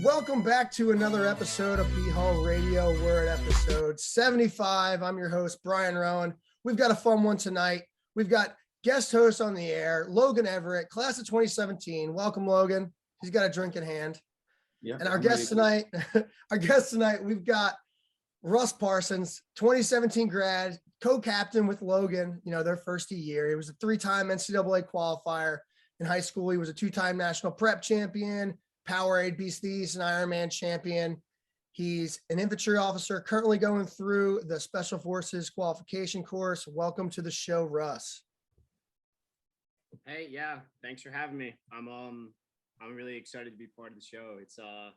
Welcome back to another episode of BHAW Radio. We're at episode 75. I'm your host, Brian Rowan. We've got a fun one tonight. We've got guest host on the air, Logan Everett, class of 2017. Welcome, Logan. He's got a drink in hand. Yeah. And our guest tonight, we've got Russ Parsons, 2017 grad, co-captain with Logan, their first year. He was a three-time NCAA qualifier in high school. He was a two-time national prep champion, Powerade Beast East and Ironman champion. He's an infantry officer currently going through the Special Forces qualification course. Welcome to the show, Russ. Hey, yeah, thanks for having me. I'm really excited to be part of the show. It's I've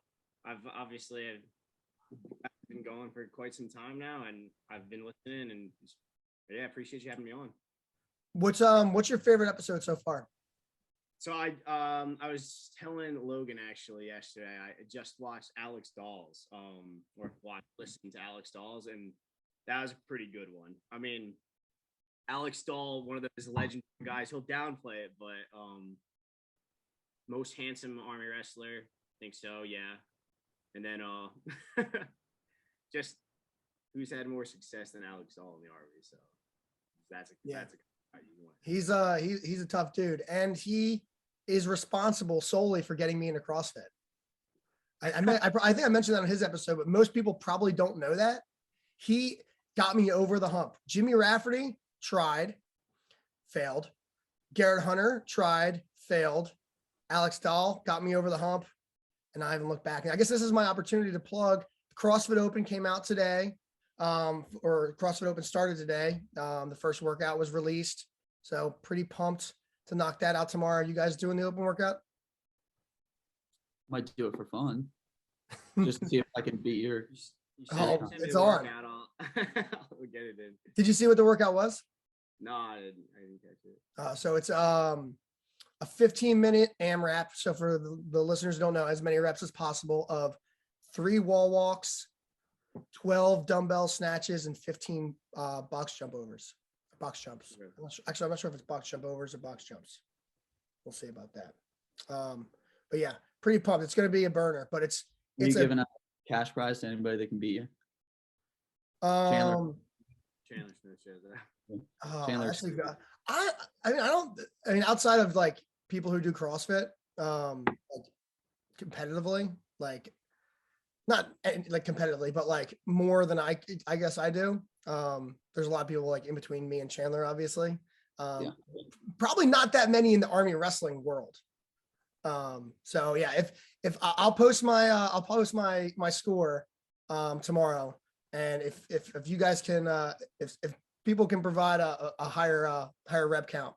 been going for quite some time now, and I've been listening, and yeah, appreciate you having me on. What's your favorite episode so far? So I was telling Logan actually yesterday, I just watched Alex Dawes, listened to Alex Dawes, and that was a pretty good one. I mean, Alex Dawes, one of those legendary guys, he'll downplay it, but most handsome Army wrestler, I think so, yeah. And then just who's had more success than Alex Dawes in the Army, so that's a he's a tough dude, and he is responsible solely for getting me into CrossFit. I think I mentioned that on his episode, but most people probably don't know that. He got me over the hump. Jimmy Rafferty tried, failed. Garrett Hunter tried, failed. Alex Dahl got me over the hump, and I haven't looked back. And I guess this is my opportunity to plug. The CrossFit Open came out today, or CrossFit Open started today. The first workout was released, so pretty pumped to knock that out tomorrow. You guys doing the open workout? Might do it for fun, just to see if I can beat your. It's on. We'll get it in. Did you see what the workout was? No, I didn't catch it. So it's a 15-minute AMRAP. So for the listeners who don't know, as many reps as possible of 3 wall walks, 12 dumbbell snatches, and 15 box jumps. I'm not sure if it's box jump overs or box jumps. We'll see about that. But yeah, pretty pumped. It's going to be a burner, but it's giving out cash prize to anybody that can beat you. Chandler Smith shares that. Chandler. Actually, I mean, outside of like people who do CrossFit, like competitively, like not like competitively, but like more than I guess I do. There's a lot of people like in between me and Chandler, obviously. Probably not that many in the Army wrestling world. So yeah, if I'll post my score tomorrow, and if you guys can if people can provide a higher rep count,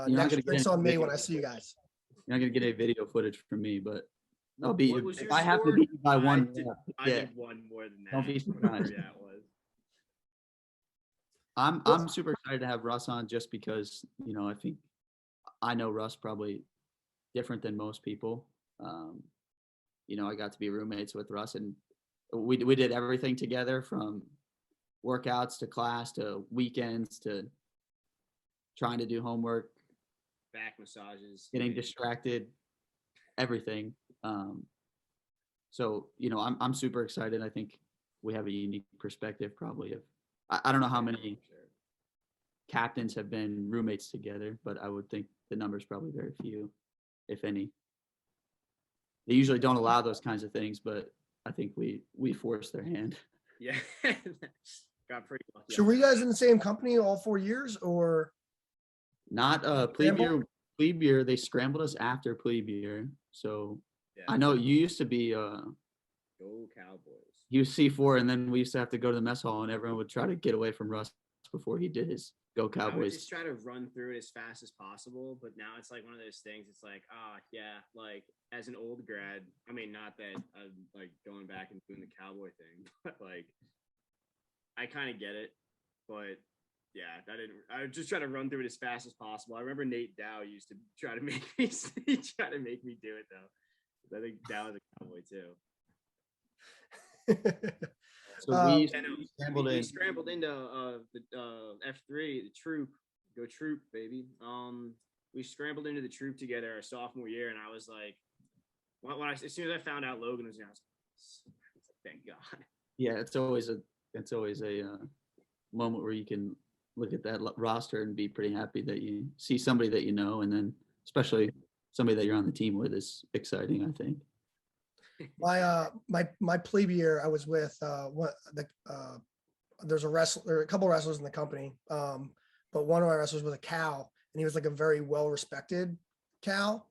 next drinks on me when I see you guys. You're not gonna get any video footage from me, but I'll beat you. If I score? have to beat you by one, I did one more than that. Don't be surprised. Yeah, it was. I'm super excited to have Russ on, just because I think I know Russ probably different than most people. I got to be roommates with Russ, and we did everything together, from workouts to class to weekends to trying to do homework, back massages, getting distracted, everything. So I'm super excited. I think we have a unique perspective, probably, of I don't know how many captains have been roommates together, but I would think the number's probably very few, if any. They usually don't allow those kinds of things, but I think we forced their hand. Yeah. Got pretty lucky. So were you guys in the same company all 4 years, or not? Plebe year, they scrambled us after Plebe year. So yeah. I know you used to be Go Cowboys. He was C4, and then we used to have to go to the mess hall, and everyone would try to get away from Russ before he did his Go Cowboys. I would just try to run through it as fast as possible, but now it's like one of those things. It's like, like as an old grad, I mean, not that I'm like going back and doing the cowboy thing, but like I kind of get it. But yeah, I would just try to run through it as fast as possible. I remember Nate Dow used to try to make me do it though. I think Dow is a cowboy too. So we scrambled into the F3, the troop. Go troop, baby. We scrambled into the troop together our sophomore year, and I was like, as soon as I found out Logan was, I was like, thank God. Yeah, it's always a moment where you can look at that roster and be pretty happy that you see somebody that you know, and then especially somebody that you're on the team with is exciting, I think. My plebe year, I was with there's a couple wrestlers in the company, but one of my wrestlers was a cow, and he was like a very well respected cow,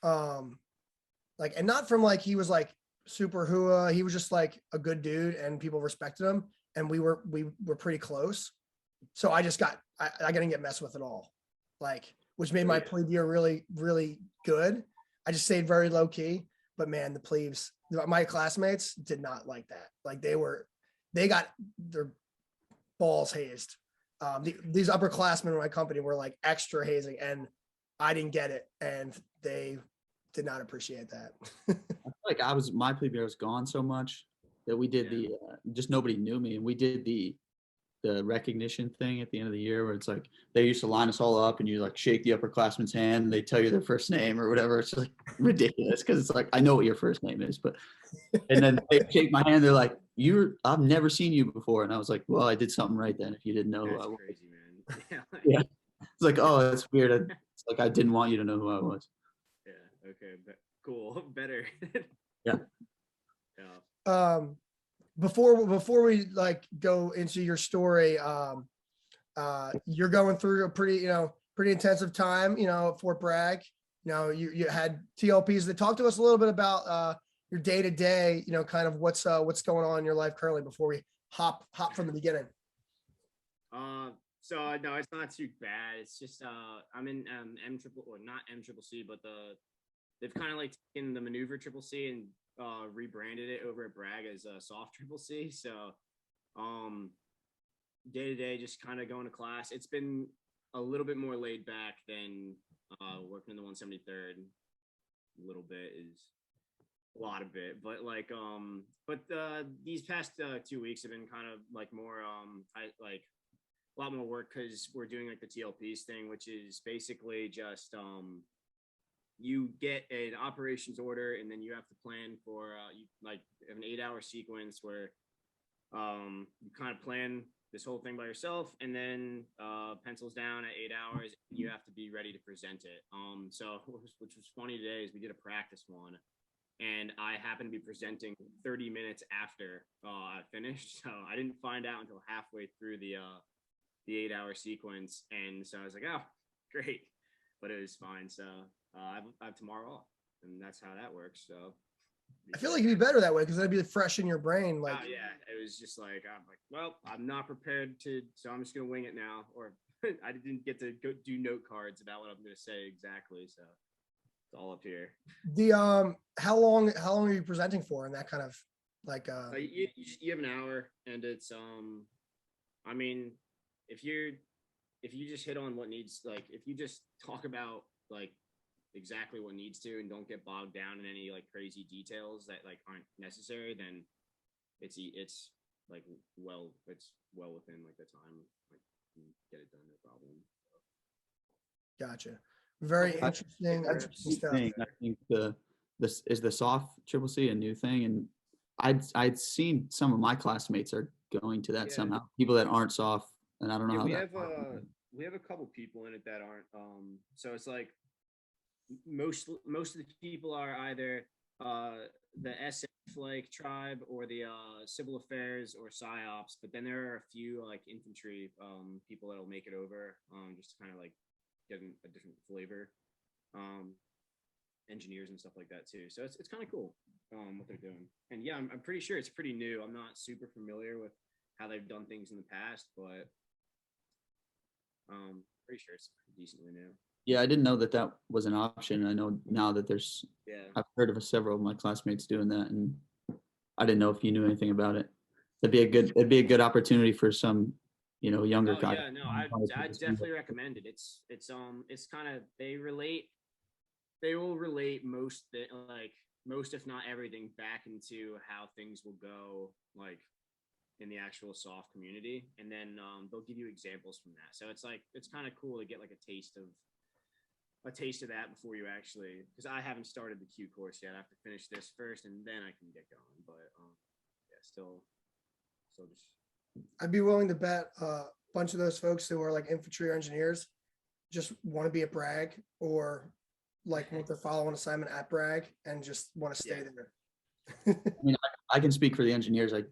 like, and not from like he was like super hooah. He was just like a good dude, and people respected him, and we were pretty close. So I didn't get messed with at all, like, which made my plebe year really, really good. I just stayed very low key, but man, the plebes, my classmates did not like that. Like they got their balls hazed. These upperclassmen in my company were like extra hazing, and I didn't get it, and they did not appreciate that. I feel like my plebe year was gone so much that we did the just nobody knew me, and we did the recognition thing at the end of the year where it's like they used to line us all up and you like shake the upperclassman's hand and they tell you their first name or whatever. It's like ridiculous because it's like I know what your first name is, but and then they shake my hand. They're like, I've never seen you before, and I was like, well, I did something right then if you didn't know who I was. Crazy, man. Yeah, it's like, oh, that's weird. It's like I didn't want you to know who I was. Yeah. Okay. Cool. Better. Yeah. Before we like go into your story, you're going through a pretty intensive time, at Fort Bragg. You had TLPs that talk to us a little bit about your day to day, kind of what's going on in your life currently before we hop from the beginning. So no, it's not too bad. It's just I'm in not MCCC, but they've kind of like taken the maneuver CCC and rebranded it over at Bragg as a soft CCC. So day to day, just kind of going to class. It's been a little bit more laid back than working in the 173rd. A little bit is a lot of it, but like these past 2 weeks have been kind of like more a lot more work because we're doing like the TLPs thing, which is basically just you get an operations order and then you have to plan for you like have an 8-hour sequence where you kind of plan this whole thing by yourself and then pencils down at 8 hours. You have to be ready to present it. So which was funny today is we did a practice one and I happened to be presenting 30 minutes after I finished. So I didn't find out until halfway through the 8-hour sequence. And so I was like, oh, great. But it was fine. So I have tomorrow off, and that's how that works. So I feel like it'd be better that way because that'd be fresh in your brain. Like, oh yeah, it was just like I'm like, well, I'm not prepared to, so I'm just gonna wing it now. Or I didn't get to go do note cards about what I'm gonna say exactly. So it's all up here. The how long are you presenting for in that kind of like you have an hour, and it's I mean, if you just hit on what needs, like if you just talk about like exactly what needs to and don't get bogged down in any like crazy details that like aren't necessary, then it's like it's well within like the time, like you get it done, no problem. Gotcha. Very interesting stuff. I think this is the soft CCC a new thing, and I'd seen some of my classmates are going to that somehow. People that aren't soft, and I don't know how we have a couple people in it that aren't. So it's like most of the people are either the SF like tribe or the civil affairs or psyops, but then there are a few like infantry people that'll make it over just to kind of like get a different flavor, engineers and stuff like that too. So it's kind of cool what they're doing. And yeah, I'm pretty sure it's pretty new. I'm not super familiar with how they've done things in the past, but pretty sure it's decently new. Yeah, I didn't know that was an option. I know now that there's. Yeah. I've heard of several of my classmates doing that, and I didn't know if you knew anything about it. It'd be a good opportunity for some, younger guys. Yeah, no, I definitely recommend it. It's kind of they will relate most if not everything back into how things will go like in the actual soft community, and then they'll give you examples from that. So it's kind of cool to get like a taste of a taste of that before you actually, because I haven't started the Q course yet. I have to finish this first and then I can get going. But yeah, still just. I'd be willing to bet a bunch of those folks who are like infantry or engineers just want to be at Bragg or like want to follow an assignment at Bragg and just want to stay there. I mean, I can speak for the engineers. I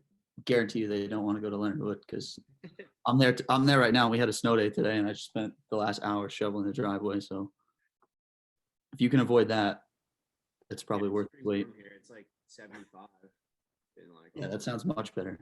guarantee you they don't want to go to Leonard Wood because I'm there. I'm there right now. We had a snow day today, and I just spent the last hour shoveling the driveway. So if you can avoid that, it's probably worth the wait. Here. It's like 75. Yeah, that sounds much better.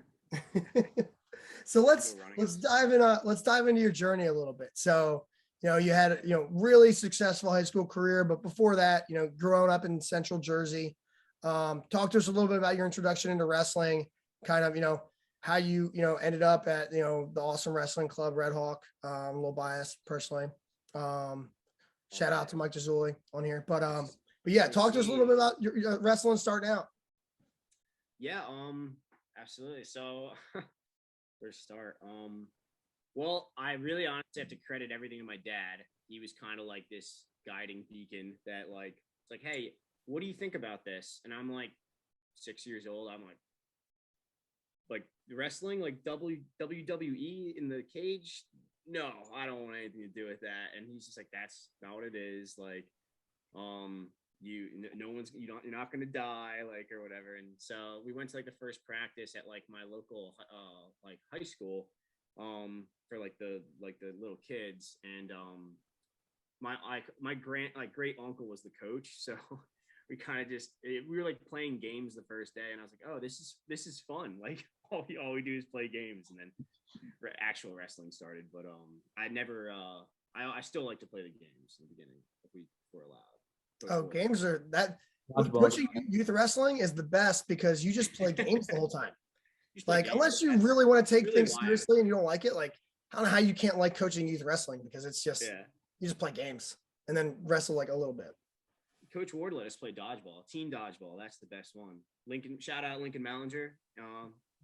So let's dive in. Let's dive into your journey a little bit. So you had really successful high school career, but before that, growing up in Central Jersey. Talk to us a little bit about your introduction into wrestling, kind of, how you, ended up at, the awesome wrestling club, Red Hawk. I'm a little biased personally. Shout out to Mike Gizzuli on here, but yeah, talk to us a little bit about your wrestling starting out. Yeah, absolutely. So where to start? Well, I really honestly have to credit everything to my dad. He was kind of like this guiding beacon that it's like, hey, what do you think about this? And I'm like 6 years old. I'm like wrestling, like WWE in the cage? No, I don't want anything to do with that. And he's just like, that's not what it is. Like, you're not going to die, like, or whatever. And so we went to like the first practice at like my local, like high school, for like the little kids. And, my great uncle was the coach. So we kind of we were like playing games the first day, and I was like, oh, this is fun. Like all we do is play games, and then actual wrestling started. But I never I still like to play the games in the beginning if we were allowed. Games are that. Coaching youth wrestling is the best because you just play games the whole time. Like unless you really want to take things seriously and you don't like it, like I don't know how you can't like coaching youth wrestling because it's just you just play games and then wrestle like a little bit. Coach Ward let us play dodgeball, team dodgeball. That's the best one. Lincoln, shout out Lincoln Mallinger,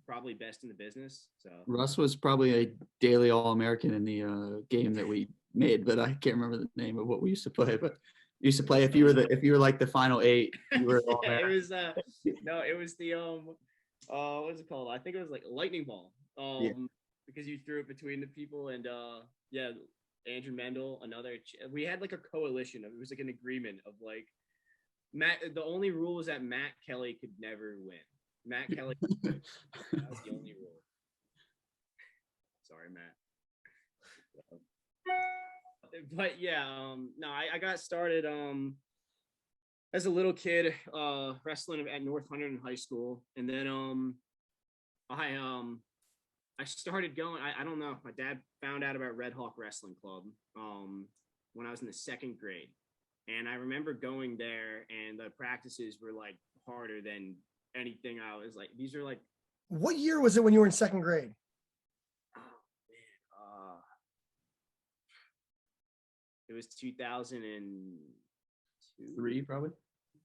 probably best in the business. So Russ was probably a daily All-American in the game that we made, but I can't remember the name of what we used to play. But we used to play if you were like the final 8, you were it was it was the what's it called? I think it was like a lightning ball. Because you threw it between the people and Andrew Mendel, we had like a coalition it was like an agreement of like Matt. The only rule was that Matt Kelly could never win. Matt Kelly, that was the only rule. Sorry, Matt. But yeah, no, I got started as a little kid wrestling at North Hunterdon High School, and then I started going, I don't know, my dad found out about Red Hawk Wrestling Club when I was in the 2nd grade. And I remember going there and the practices were like harder than anything. I was like, these are like. What year was it when you were in 2nd grade? Oh, man. It was 2002. 3, probably?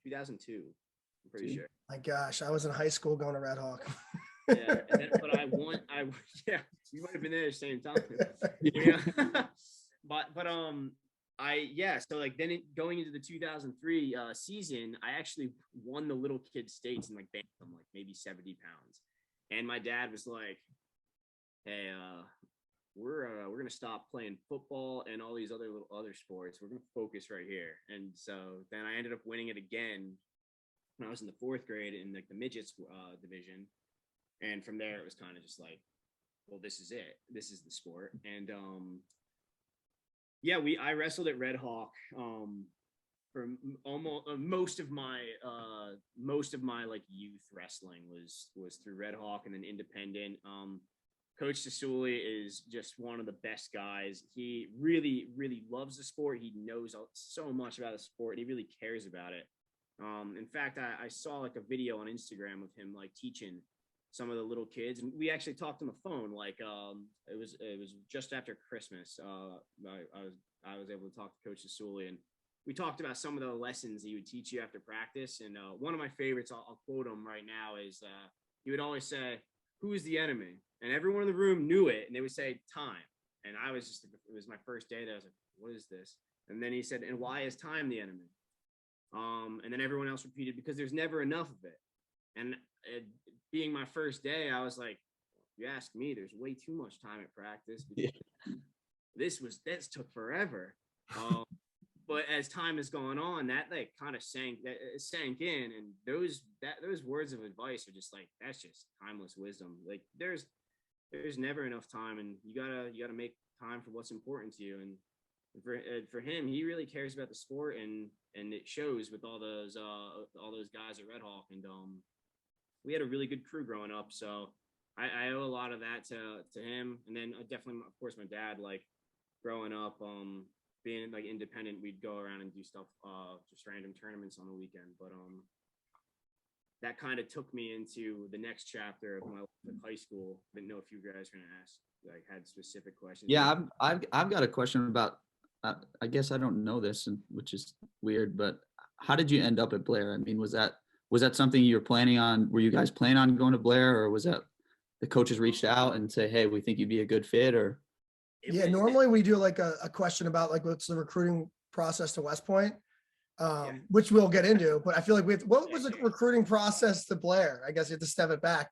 2002, I'm pretty sure. My gosh, I was in high school going to Red Hawk. Yeah, and then, but you might have been there at the same time. Yeah. So like then going into the 2003 season, I actually won the little kid states in like bantam, like maybe 70 pounds. And my dad was like, hey, we're gonna stop playing football and all these other sports. We're gonna focus right here. And so then I ended up winning it again when I was in the 4th grade in like the midgets division. And from there, it was kind of just like, well, this is it. This is the sport. And I wrestled at Red Hawk for almost most of my like youth wrestling was through Red Hawk and then independent. Coach Gizzuli is just one of the best guys. He really, really loves the sport. He knows so much about the sport, and he really cares about it. In fact, I saw like a video on Instagram of him like teaching some of the little kids, and we actually talked on the phone. Like it was just after Christmas. I was able to talk to Coach Gizzuli, and we talked about some of the lessons he would teach you after practice. And one of my favorites, I'll quote him right now, is he would always say, "Who is the enemy?" And everyone in the room knew it, and they would say, "Time." And I was it was my first day that I was like, "What is this?" And then he said, and why is time the enemy? And then everyone else repeated, because there's never enough of it. And it, being my first day, I was like, you ask me, there's way too much time at practice. This took forever. But as time has gone on, that like kind of sank in, and those words of advice are just like, that's just timeless wisdom. Like there's never enough time, and you gotta make time for what's important to you. And for him, he really cares about the sport, and it shows with all those guys at Red Hawk. And we had a really good crew growing up, so I owe a lot of that to him. And then definitely, of course, my dad. Like growing up, being like independent, we'd go around and do stuff, just random tournaments on the weekend. But that kind of took me into the next chapter of my life at high school. I didn't know if you guys were gonna ask, like, had specific questions. Yeah, I've got a question about. I guess I don't know this, which is weird. But how did you end up at Blair? I mean, was that something you were planning on? Were you guys planning on going to Blair, or was that the coaches reached out and say, "Hey, we think you'd be a good fit"? Or Yeah, normally we do like a question about like what's the recruiting process to West Point, which we'll get into. But I feel like what was the recruiting process to Blair? I guess you have to step it back.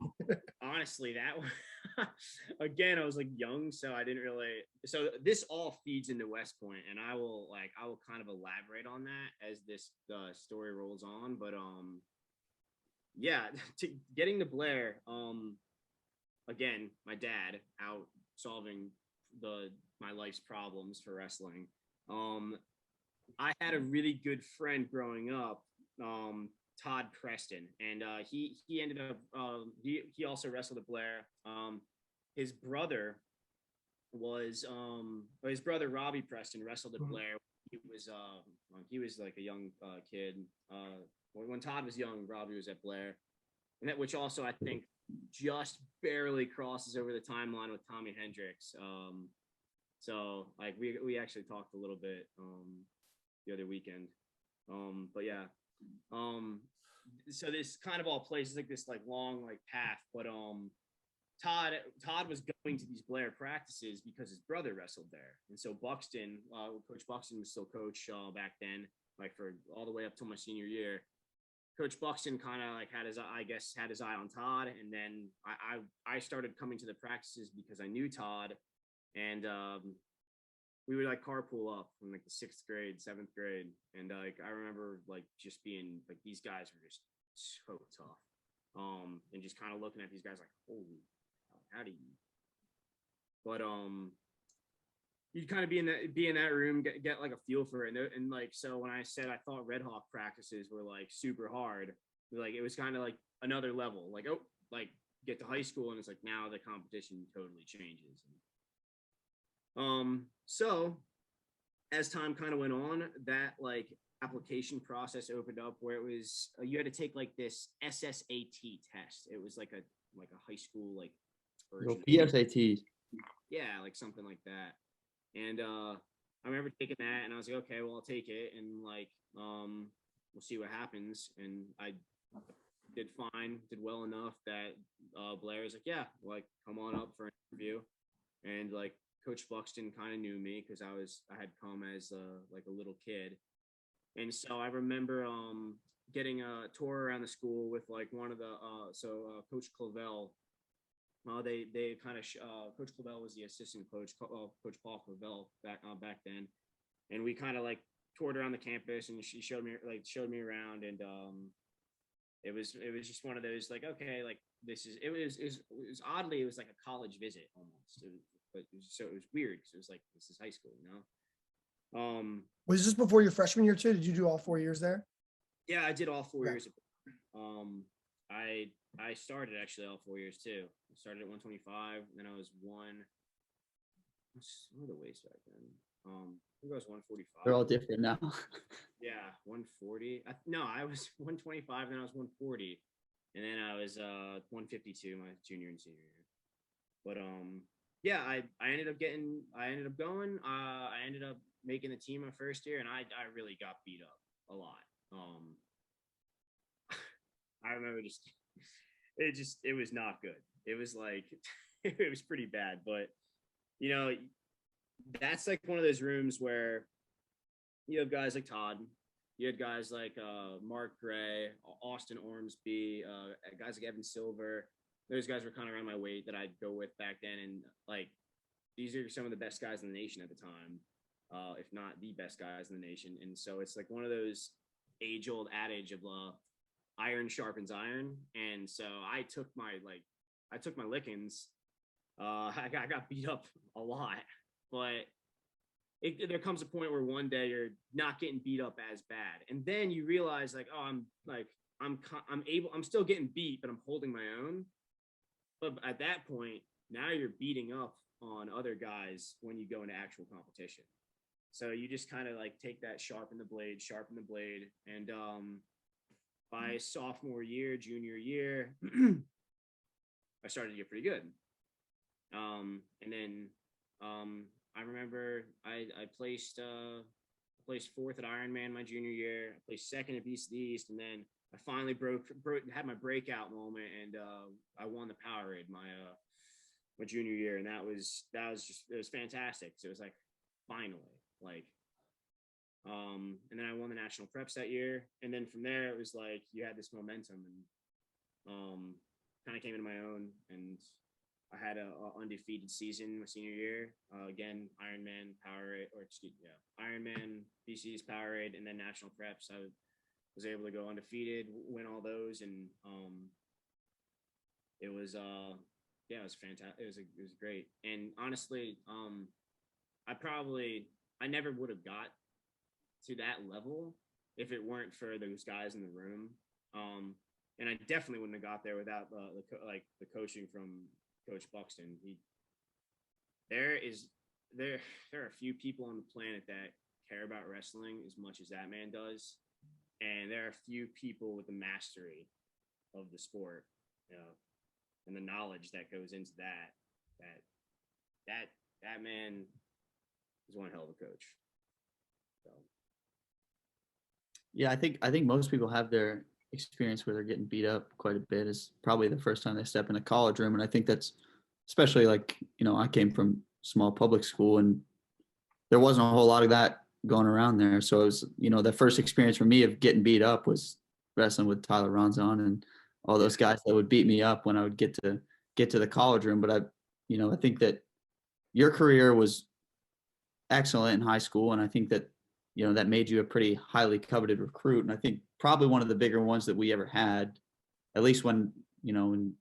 Honestly, that one, again, I was like young, so I didn't really. So this all feeds into West Point, and I will kind of elaborate on that as this story rolls on. But yeah, getting to Blair, again, my dad out solving my life's problems for wrestling. I had a really good friend growing up, Todd Preston, and he ended up he also wrestled at Blair. His brother Robbie Preston wrestled at Blair. He was like a young kid. When Todd was young, Robbie was at Blair, and that, which also I think just barely crosses over the timeline with Tommy Hendricks. So like we actually talked a little bit the other weekend. But yeah. So this kind of all plays like this like long like path, but Todd was going to these Blair practices because his brother wrestled there. And so Buxton, Coach Buxton was still coach back then, like for all the way up till my senior year. Coach Buxton kind of like had his eye on Todd, and then I started coming to the practices because I knew Todd, and we would like carpool up from like the 6th grade, 7th grade, and like I remember like just being like, these guys were just so tough, and just kind of looking at these guys like, holy, how do you? But you'd kind of be in that room, get like a feel for it. And like, so when I said I thought Red Hawk practices were like super hard, like it was kind of like another level, like, oh, like get to high school and it's like, now the competition totally changes. So as time kind of went on, that like application process opened up where it was, you had to take like this SSAT test. It was like a high school, like version. PSAT. Yeah, like something like that. And I remember taking that, and I was like, okay, well, I'll take it, and like, we'll see what happens. And I did fine, did well enough that Blair's like, yeah, like come on up for an interview. And like Coach Buxton kind of knew me because I had come as like a little kid, and so I remember getting a tour around the school with like one of the Coach Clavel. They kind of Coach Clavel was the assistant coach, Coach Paul Clavel back then, and we kind of like toured around the campus, and she showed me around, and it was just one of those like, okay, like it was oddly, it was like a college visit almost, but it was weird because it was like, this is high school, you know. Was this before your freshman year too? Did you do all 4 years there? Yeah, I did all 4 years. I started actually all 4 years too. I started at 125, then I was what were the weights back then? I think I was 145. They're all different now. Yeah, 140. I was 125, then I was 140, and then I was 152 my junior and senior year. But yeah, I ended up going. I ended up making the team my first year, and I really got beat up a lot. I remember it was not good. It was like, it was pretty bad, but you know, that's like one of those rooms where you have guys like Todd. You had guys like Mark Gray, Austin Ormsby, guys like Evan Silver. Those guys were kind of around my weight that I'd go with back then. And like, these are some of the best guys in the nation at the time, if not the best guys in the nation. And so it's like one of those age-old adage of iron sharpens iron. And so I took my lickings. I got beat up a lot, but there comes a point where one day you're not getting beat up as bad, and then you realize like, oh, I'm still getting beat, but I'm holding my own. But at that point, now you're beating up on other guys when you go into actual competition. So you just kind of like take that, sharpen the blade, and by sophomore year, junior year, I started to get pretty good. And then I remember I placed fourth at Ironman my junior year. I placed second at Beast of the East, and then I finally had my breakout moment, and I won the Powerade my junior year, and that was fantastic. So it was like finally, like, and then I won the national preps that year, and then from there it was like you had this momentum, and kind of came into my own, and I had a undefeated season my senior year. Again, Ironman, Ironman, BC's Powerade, and then national preps. I was able to go undefeated, win all those, and it was it was fantastic. It was great. And honestly, I never would have got to that level if it weren't for those guys in the room. And I definitely wouldn't have got there without the coaching from Coach Buxton. There are a few people on the planet that care about wrestling as much as that man does, and there are a few people with the mastery of the sport, and the knowledge that goes into that man is one hell of a coach. So Yeah, I think most people have their experience where they're getting beat up quite a bit is probably the first time they step in a college room. And I think that's especially like, I came from small public school and there wasn't a whole lot of that going around there. So it was, the first experience for me of getting beat up was wrestling with Tyler Ronzon and all those guys that would beat me up when I would get to the college room. But I think that your career was excellent in high school. And I think that, that made you a pretty highly coveted recruit. And I think probably one of the bigger ones that we ever had, at least when, in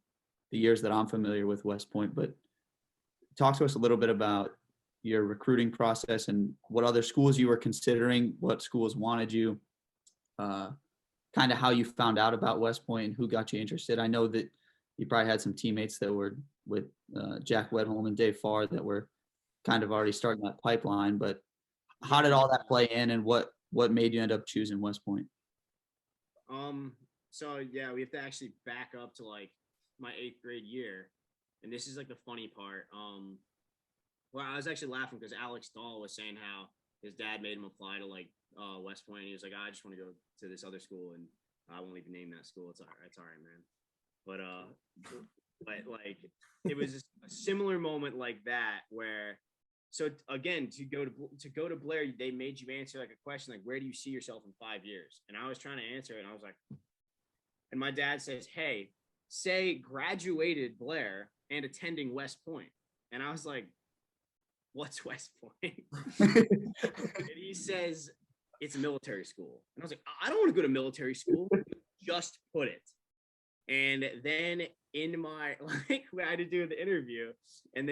the years that I'm familiar with West Point. But talk to us a little bit about your recruiting process and what other schools you were considering, what schools wanted you, kind of how you found out about West Point and who got you interested. I know that you probably had some teammates that were with Jack Wedholm and Dave Farr that were kind of already starting that pipeline, but how did all that play in, and what made you end up choosing West Point? So yeah, we have to actually back up to like my 8th grade year, and this is like the funny part. Well, I was actually laughing because Alex Dahl was saying how his dad made him apply to like West Point. And he was like, I just want to go to this other school, and I won't even name that school. It's all right, man. But like it was a similar moment like that where. So again, to go to Blair, they made you answer like a question like, where do you see yourself in 5 years? And I was trying to answer it, and I was like, and my dad says, hey, say graduated Blair and attending West Point. And I was like, what's West Point? And he says, it's a military school. And I was like, I don't want to go to military school. Just put it. And then in my, like, what I had to do the interview, and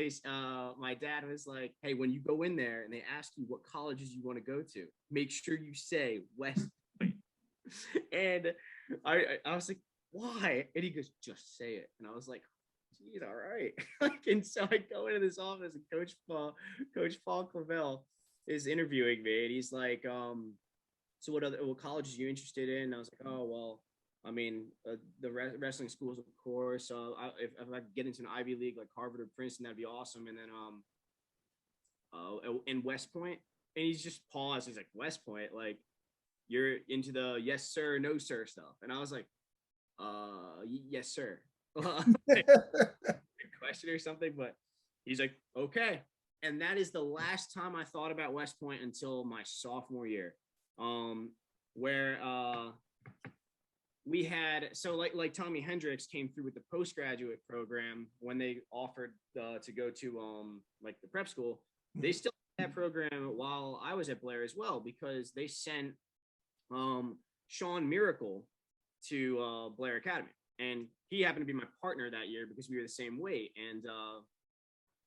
my dad was like, hey, when you go in there and they ask you what colleges you want to go to, make sure you say West Point. And I was like, why? And he goes, just say it. And I was like, geez, all right. And so I go into this office, and Coach Paul Clavel is interviewing me, and he's like, so what colleges are you interested in? And I was like, oh, well, I mean, the wrestling schools, of course. So if I could get into an Ivy League like Harvard or Princeton, that'd be awesome. And then in West Point, and he's just paused. He's like, West Point, like you're into the yes sir, no sir stuff. And I was like, yes sir. Question or something, but he's like, okay. And that is the last time I thought about West Point until my sophomore year. where we had, so like Tommy Hendricks came through with the postgraduate program when they offered to go to like the prep school. They still had that program while I was at Blair as well, because they sent Sean Miracle to Blair Academy, and he happened to be my partner that year because we were the same weight, and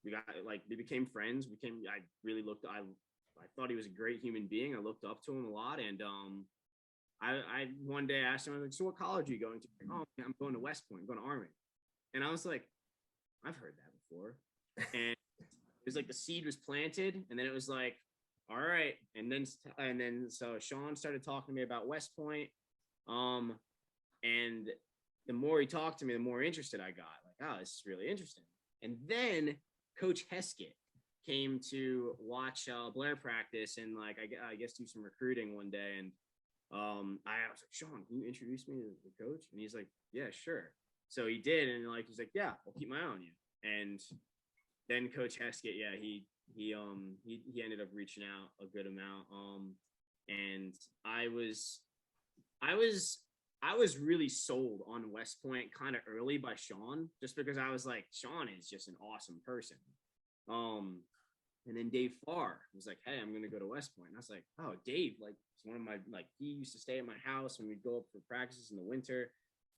we became friends. I really I thought he was a great human being. I looked up to him a lot, and I one day asked him, I was like, so what college are you going to? Oh, I'm going to West Point. I'm going to Army. And I was like, I've heard that before. And it was like the seed was planted, and then it was like, all right. And then so Sean started talking to me about West Point. And the more he talked to me, the more interested I got. Like, oh, this is really interesting. And then Coach Heskett came to watch Blair practice and like I guess do some recruiting one day, and I was like, Sean, can you introduce me to the coach? And he's like, yeah, sure. So he did, and like he's like, yeah, I'll keep my eye on you. And then Coach Heskett, yeah, he ended up reaching out a good amount. And I was really sold on West Point kind of early by Sean, just because I was like, Sean is just an awesome person. And then Dave Farr was like, hey, I'm going to go to West Point. And I was like, oh, Dave, like, it's one of my, like, he used to stay at my house when we'd go up for practices in the winter.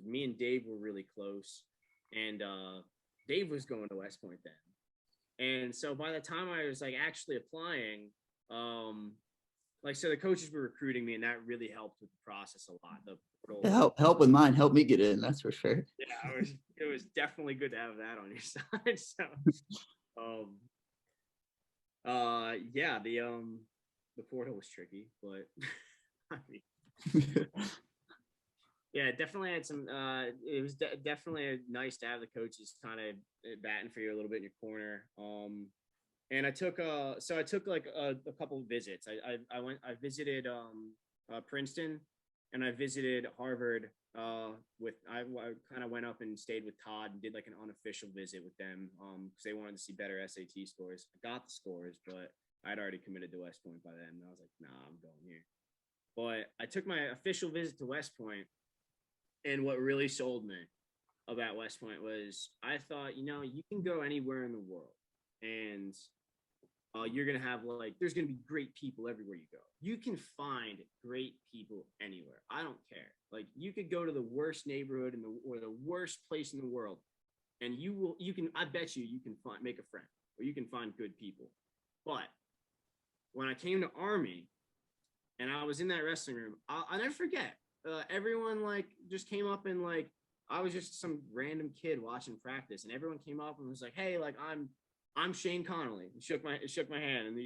Me and Dave were really close. And Dave was going to West Point then. And so by the time I was, like, actually applying, like, so the coaches were recruiting me, and that really helped with the process a lot. Help with mine. Help me get in. That's for sure. Yeah, it was definitely good to have that on your side. So, yeah, the portal was tricky, but I mean, yeah, definitely had some. It was definitely nice to have the coaches kind of batting for you a little bit in your corner. And I took like a couple of visits. I visited Princeton, and I visited Harvard. I kind of went up and stayed with Todd and did like an unofficial visit with them because they wanted to see better SAT scores. I got the scores, but I'd already committed to West Point by then. And I was like, nah, I'm going here. But I took my official visit to West Point, and what really sold me about West Point was I thought, you can go anywhere in the world, and you're going to have there's going to be great people everywhere you go. You can find great people anywhere. I don't care. Like, you could go to the worst neighborhood or the worst place in the world, and I bet you can make a friend, or you can find good people. But when I came to Army and I was in that wrestling room, I'll never forget. Everyone just came up, and I was just some random kid watching practice, and everyone came up and was like, hey, I'm Shane Connolly. And shook my hand, and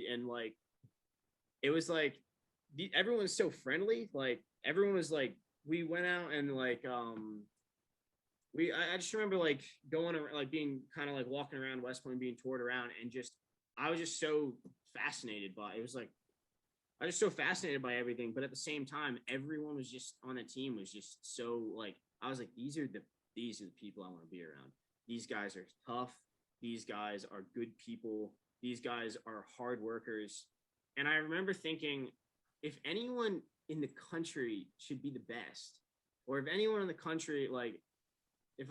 it was like everyone was so friendly. Like, everyone was like, we went out and I just remember going around, being kind of walking around West Point, being toured around, and I was just so fascinated by it. Was like I was so fascinated by everything, but at the same time, everyone was just on the team was just so I was like, these are the people I want to be around. These guys are tough. These guys are good people. These guys are hard workers. And I remember thinking, if anyone in the country should be the best, or if anyone in the country, if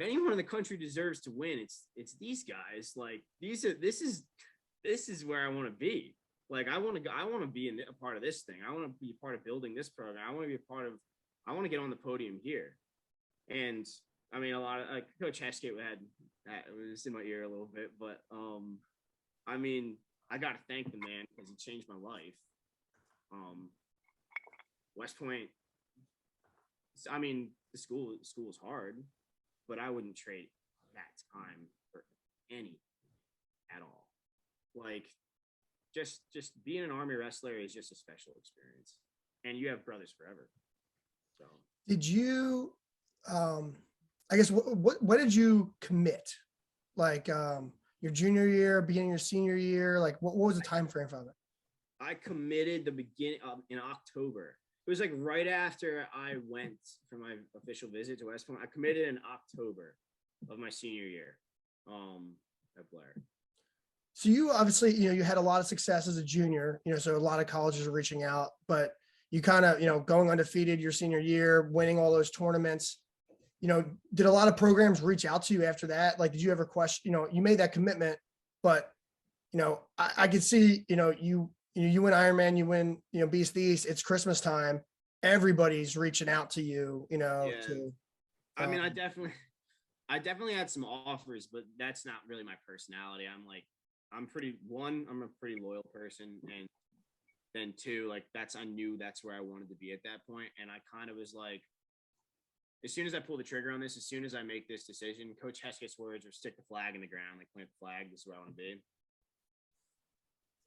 anyone in the country deserves to win, it's these guys. This is where I want to be. I want to be a part of this thing. I want to be a part of building this program. I want to get on the podium here. And I mean, a lot of Coach Heskett was in my ear a little bit, but I mean, I got to thank the man because he changed my life. West Point, I mean, the school is hard, but I wouldn't trade that time for any at all. Just being an Army wrestler is just a special experience, and you have brothers forever. So, did you? I guess what did you commit? Your junior year, beginning your senior year, what was the time frame for it? I committed the beginning in October. It was right after I went for my official visit to West Point. I committed in October of my senior year at Blair. So you obviously, you had a lot of success as a junior, so a lot of colleges are reaching out, but you kind of, going undefeated your senior year, winning all those tournaments, did a lot of programs reach out to you after that? Like, did you ever question, you made that commitment, but, I could see, you win Ironman, you win, Beast of the East, it's Christmas time. Everybody's reaching out to you, Yeah. to, I mean, I definitely had some offers, but that's not really my personality. I'm a pretty loyal person. And then two, like I knew that's where I wanted to be at that point. And I kind of was like, as soon as I pull the trigger on this, as soon as I make this decision, Coach Heskett's words are stick the flag in the ground, like plant the flag, this is where I want to be.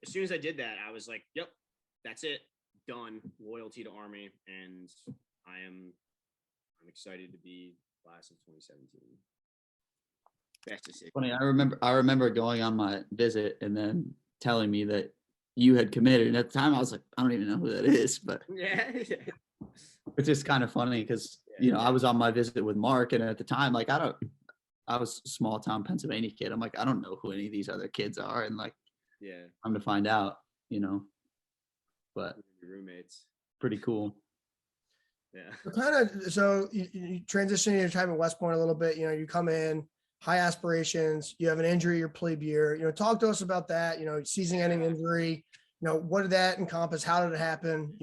As soon as I did that, I was like, yep, that's it. Done. Loyalty to Army. And I'm excited to be class of 2017. Best decision. Funny, I remember going on my visit and then telling me that you had committed. And at the time I was like, I don't even know who that is, but Yeah. it's just kind of funny because, I was on my visit with Mark, and at the time, like, I was a small town Pennsylvania kid. I'm like, I don't know who any of these other kids are. And like, Yeah. I'm to find out, but Roommates. pretty cool. Yeah. So you transition your time at West Point a little bit, you come in, high aspirations, you have an injury your plebe year, talk to us about that, season ending injury, what did that encompass? How did it happen?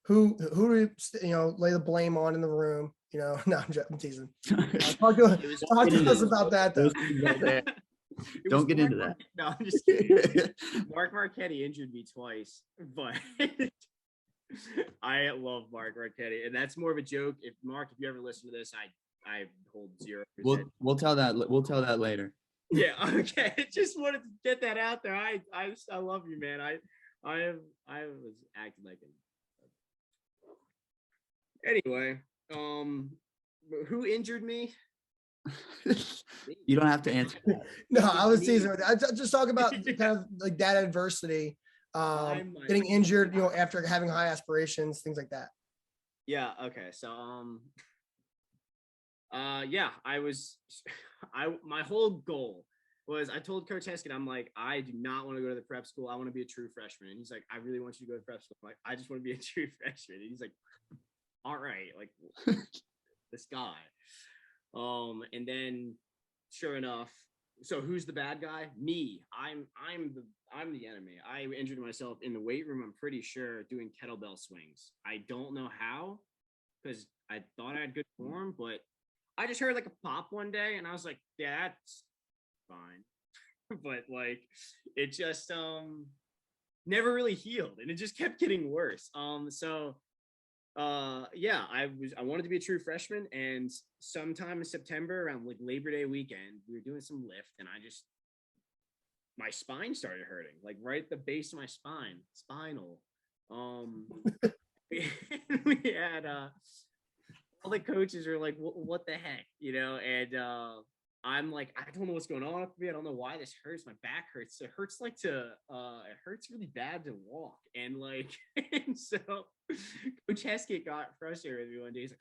Who do you lay the blame on in the room? No, I'm teasing. Talk to us about that though. Don't get into that. No, I'm just kidding. Mark Marchetti injured me twice, but I love Mark Marchetti, and that's more of a joke. If you ever listen to this, I hold 0%. We'll tell that later. Yeah, okay. Just wanted to get that out there. I love you, man. I was acting like it. Anyway, who injured me? You don't have to answer that. No, I was teasing with that. I just talk about kind of like that adversity, getting injured, after having high aspirations, things like that. Yeah. Okay. So, my whole goal was, I told Coach Heskett, I'm like, I do not want to go to the prep school. I want to be a true freshman. And he's like, I really want you to go to prep school. I'm like, I just want to be a true freshman. And he's like, all right, like this guy. And then sure enough, so who's the bad guy? Me. I'm the enemy. I injured myself in the weight room, I'm pretty sure, doing kettlebell swings. I don't know how, because I thought I had good form, but I just heard like a pop one day and I was like, yeah, that's fine. But like, it just never really healed, and it just kept getting worse. I wanted to be a true freshman, and sometime in September, around like Labor Day weekend, we were doing some lift, and my spine started hurting, like right at the base of my spine, spinal. We had all the coaches are like, what the heck, and I'm like, I don't know what's going on with me. I don't know why this hurts. My back hurts. It hurts it hurts really bad to walk. And like, and so Coach Heskett got frustrated with me one day. He's like,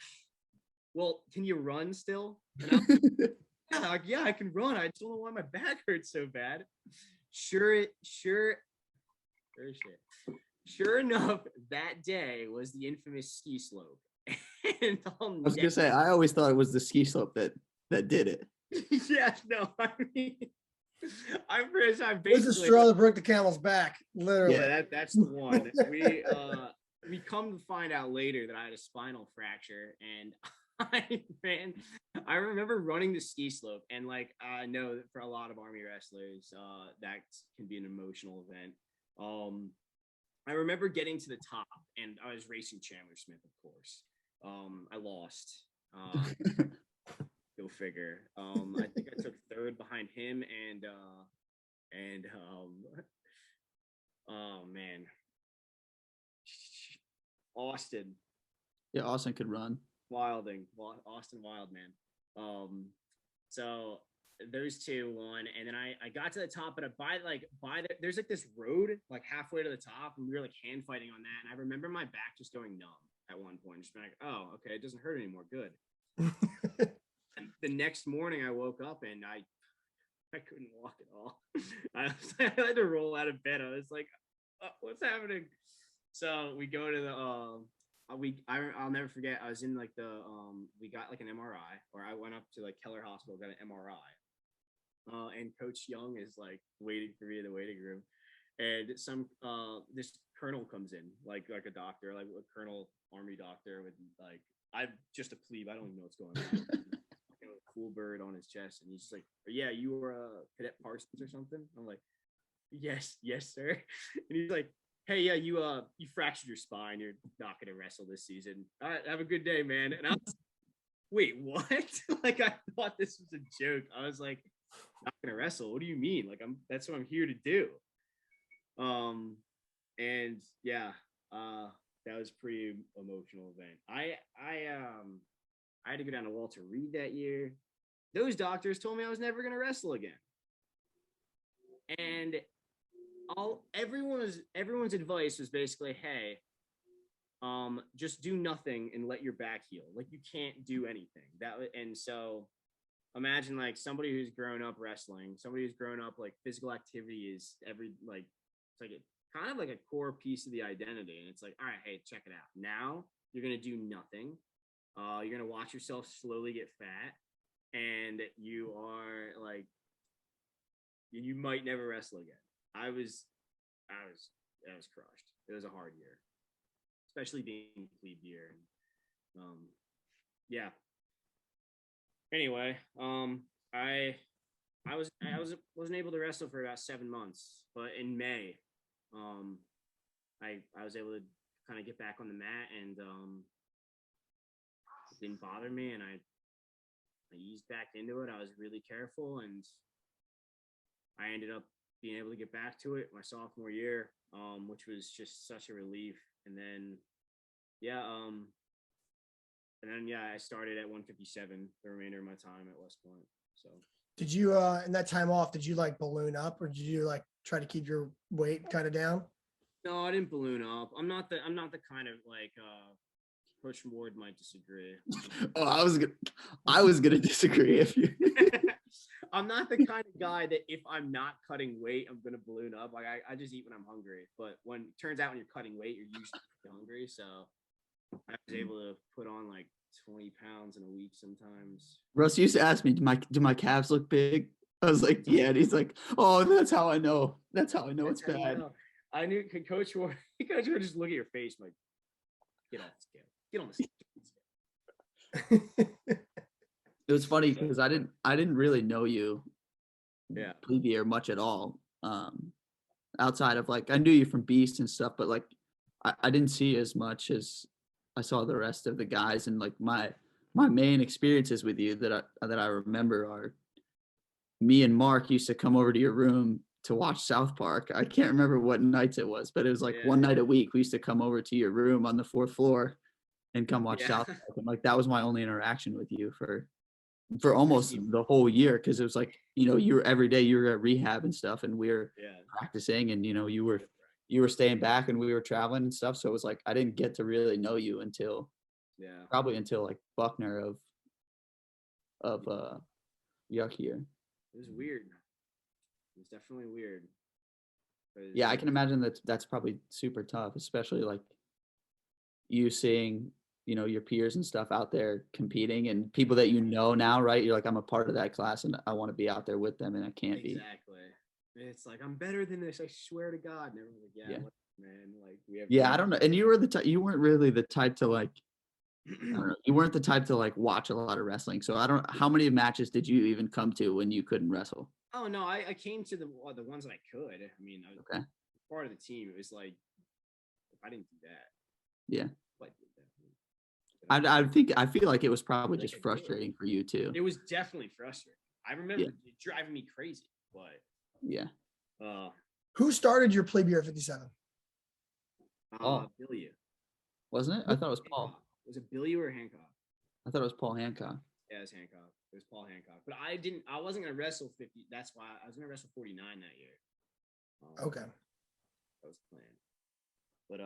well, can you run still? And I'm like, yeah, I can run. I just don't know why my back hurts so bad. Sure enough, that day was the infamous ski slope. And I was gonna say, I always thought it was the ski slope that did it. Yeah, no, I mean, I'm basically It's the straw that broke the camel's back, literally. Yeah, that's the one. We come to find out later that I had a spinal fracture, and I remember running the ski slope, and like, I know that for a lot of Army wrestlers, that can be an emotional event. I remember getting to the top, and I was racing Chandler Smith, of course. I lost. Go figure. I think I took third behind him, and oh man, Austin. Yeah, Austin could run. Austin Wildman. So those two won, and then I got to the top, but there's like this road like halfway to the top, and we were like hand fighting on that, and I remember my back just going numb at one point, just being like, oh, okay, it doesn't hurt anymore, good. And the next morning I woke up and I couldn't walk at all. I had to roll out of bed. I was like, what's happening? So we go to the I'll never forget. I was in like we got like an MRI, or I went up to like Keller Hospital, got an MRI. And Coach Young is like waiting for me in the waiting room, and this colonel comes in, like a doctor, like a colonel, army doctor with like, I'm just a plebe. I don't even know what's going on. A cool bird on his chest, and he's just like, yeah, you were Cadet Parsons or something. I'm like, yes, sir. And he's like, hey, yeah, you fractured your spine. You're not gonna wrestle this season. All right, have a good day, man. And I was, wait, what? Like, I thought this was a joke. I was like, not gonna wrestle. What do you mean? Like, that's what I'm here to do. And yeah, that was a pretty emotional event. I had to go down to Walter Reed that year. Those doctors told me I was never gonna wrestle again. And everyone's advice was basically, hey, just do nothing and let your back heal. Like, you can't do anything. And so imagine like somebody who's grown up wrestling, somebody who's grown up like physical activity is it's like kind of like a core piece of the identity. And it's like, all right, hey, check it out. Now you're gonna do nothing. You're gonna watch yourself slowly get fat, and you are like, you might never wrestle again. I was crushed. It was a hard year, especially being plebe year. And, yeah. Anyway, I wasn't able to wrestle for about 7 months, but in May, I was able to kind of get back on the mat, and it didn't bother me, and I eased back into it. I was really careful, and I ended up being able to get back to it my sophomore year, which was just such a relief. And then, I started at 157 the remainder of my time at West Point. So, did you in that time off, did you like balloon up, or did you like try to keep your weight kind of down? no, I didn't balloon up. I'm not the kind of like Coach Ward might disagree. Oh, I was gonna disagree if you. I'm not the kind of guy that if I'm not cutting weight, I'm gonna balloon up. Like, I just eat when I'm hungry. But when it turns out when you're cutting weight, you're usually hungry. So I was able to put on like 20 pounds in a week sometimes. Russ used to ask me, do my calves look big? I was like, yeah. And he's like, oh, that's how I know. That's how I know it's bad. I knew Coach Ward would just look at your face like, get off the scale. Get on the scale. It was funny because I didn't really know you, plebe year much at all. Outside of like, I knew you from Beast and stuff, but like I didn't see as much as I saw the rest of the guys. And like my main experiences with you that I remember are me and Mark used to come over to your room to watch South Park. I can't remember what nights it was, but it was like one night a week we used to come over to your room on the 4th floor and come watch South Park. And like that was my only interaction with you for almost the whole year, because it was like, you were every day you were at rehab and stuff, and we were practicing, and you were staying back and we were traveling and stuff. So it was like I didn't get to really know you until probably until like Buckner of Yuck here. It was weird. It was definitely weird. Yeah, I can imagine that's probably super tough, especially like you seeing your peers and stuff out there competing, and people that now, right? You're like, I'm a part of that class and I want to be out there with them, and I can't be. Exactly. It's like, I'm better than this, I swear to God. And everyone's like, yeah. Man, like we have. Yeah, I don't know. And you weren't really the type to like, I don't know, you weren't the type to like watch a lot of wrestling. So I don't. How many matches did you even come to when you couldn't wrestle? Oh no, I came to the ones that I could. I mean, I was part of the team. It was like, if I didn't do that, yeah. I feel like it was probably just frustrating for you too. It was definitely frustrating. I remember it driving me crazy, but who started your plebe year at 57? Billy. Wasn't it? I thought it was Paul. Was it Billy or Hancock? I thought it was Paul Hancock. Yeah, it was Hancock. It was Paul Hancock. But I wasn't gonna wrestle 50. That's why I was gonna wrestle 49 that year. Okay. That was the plan. But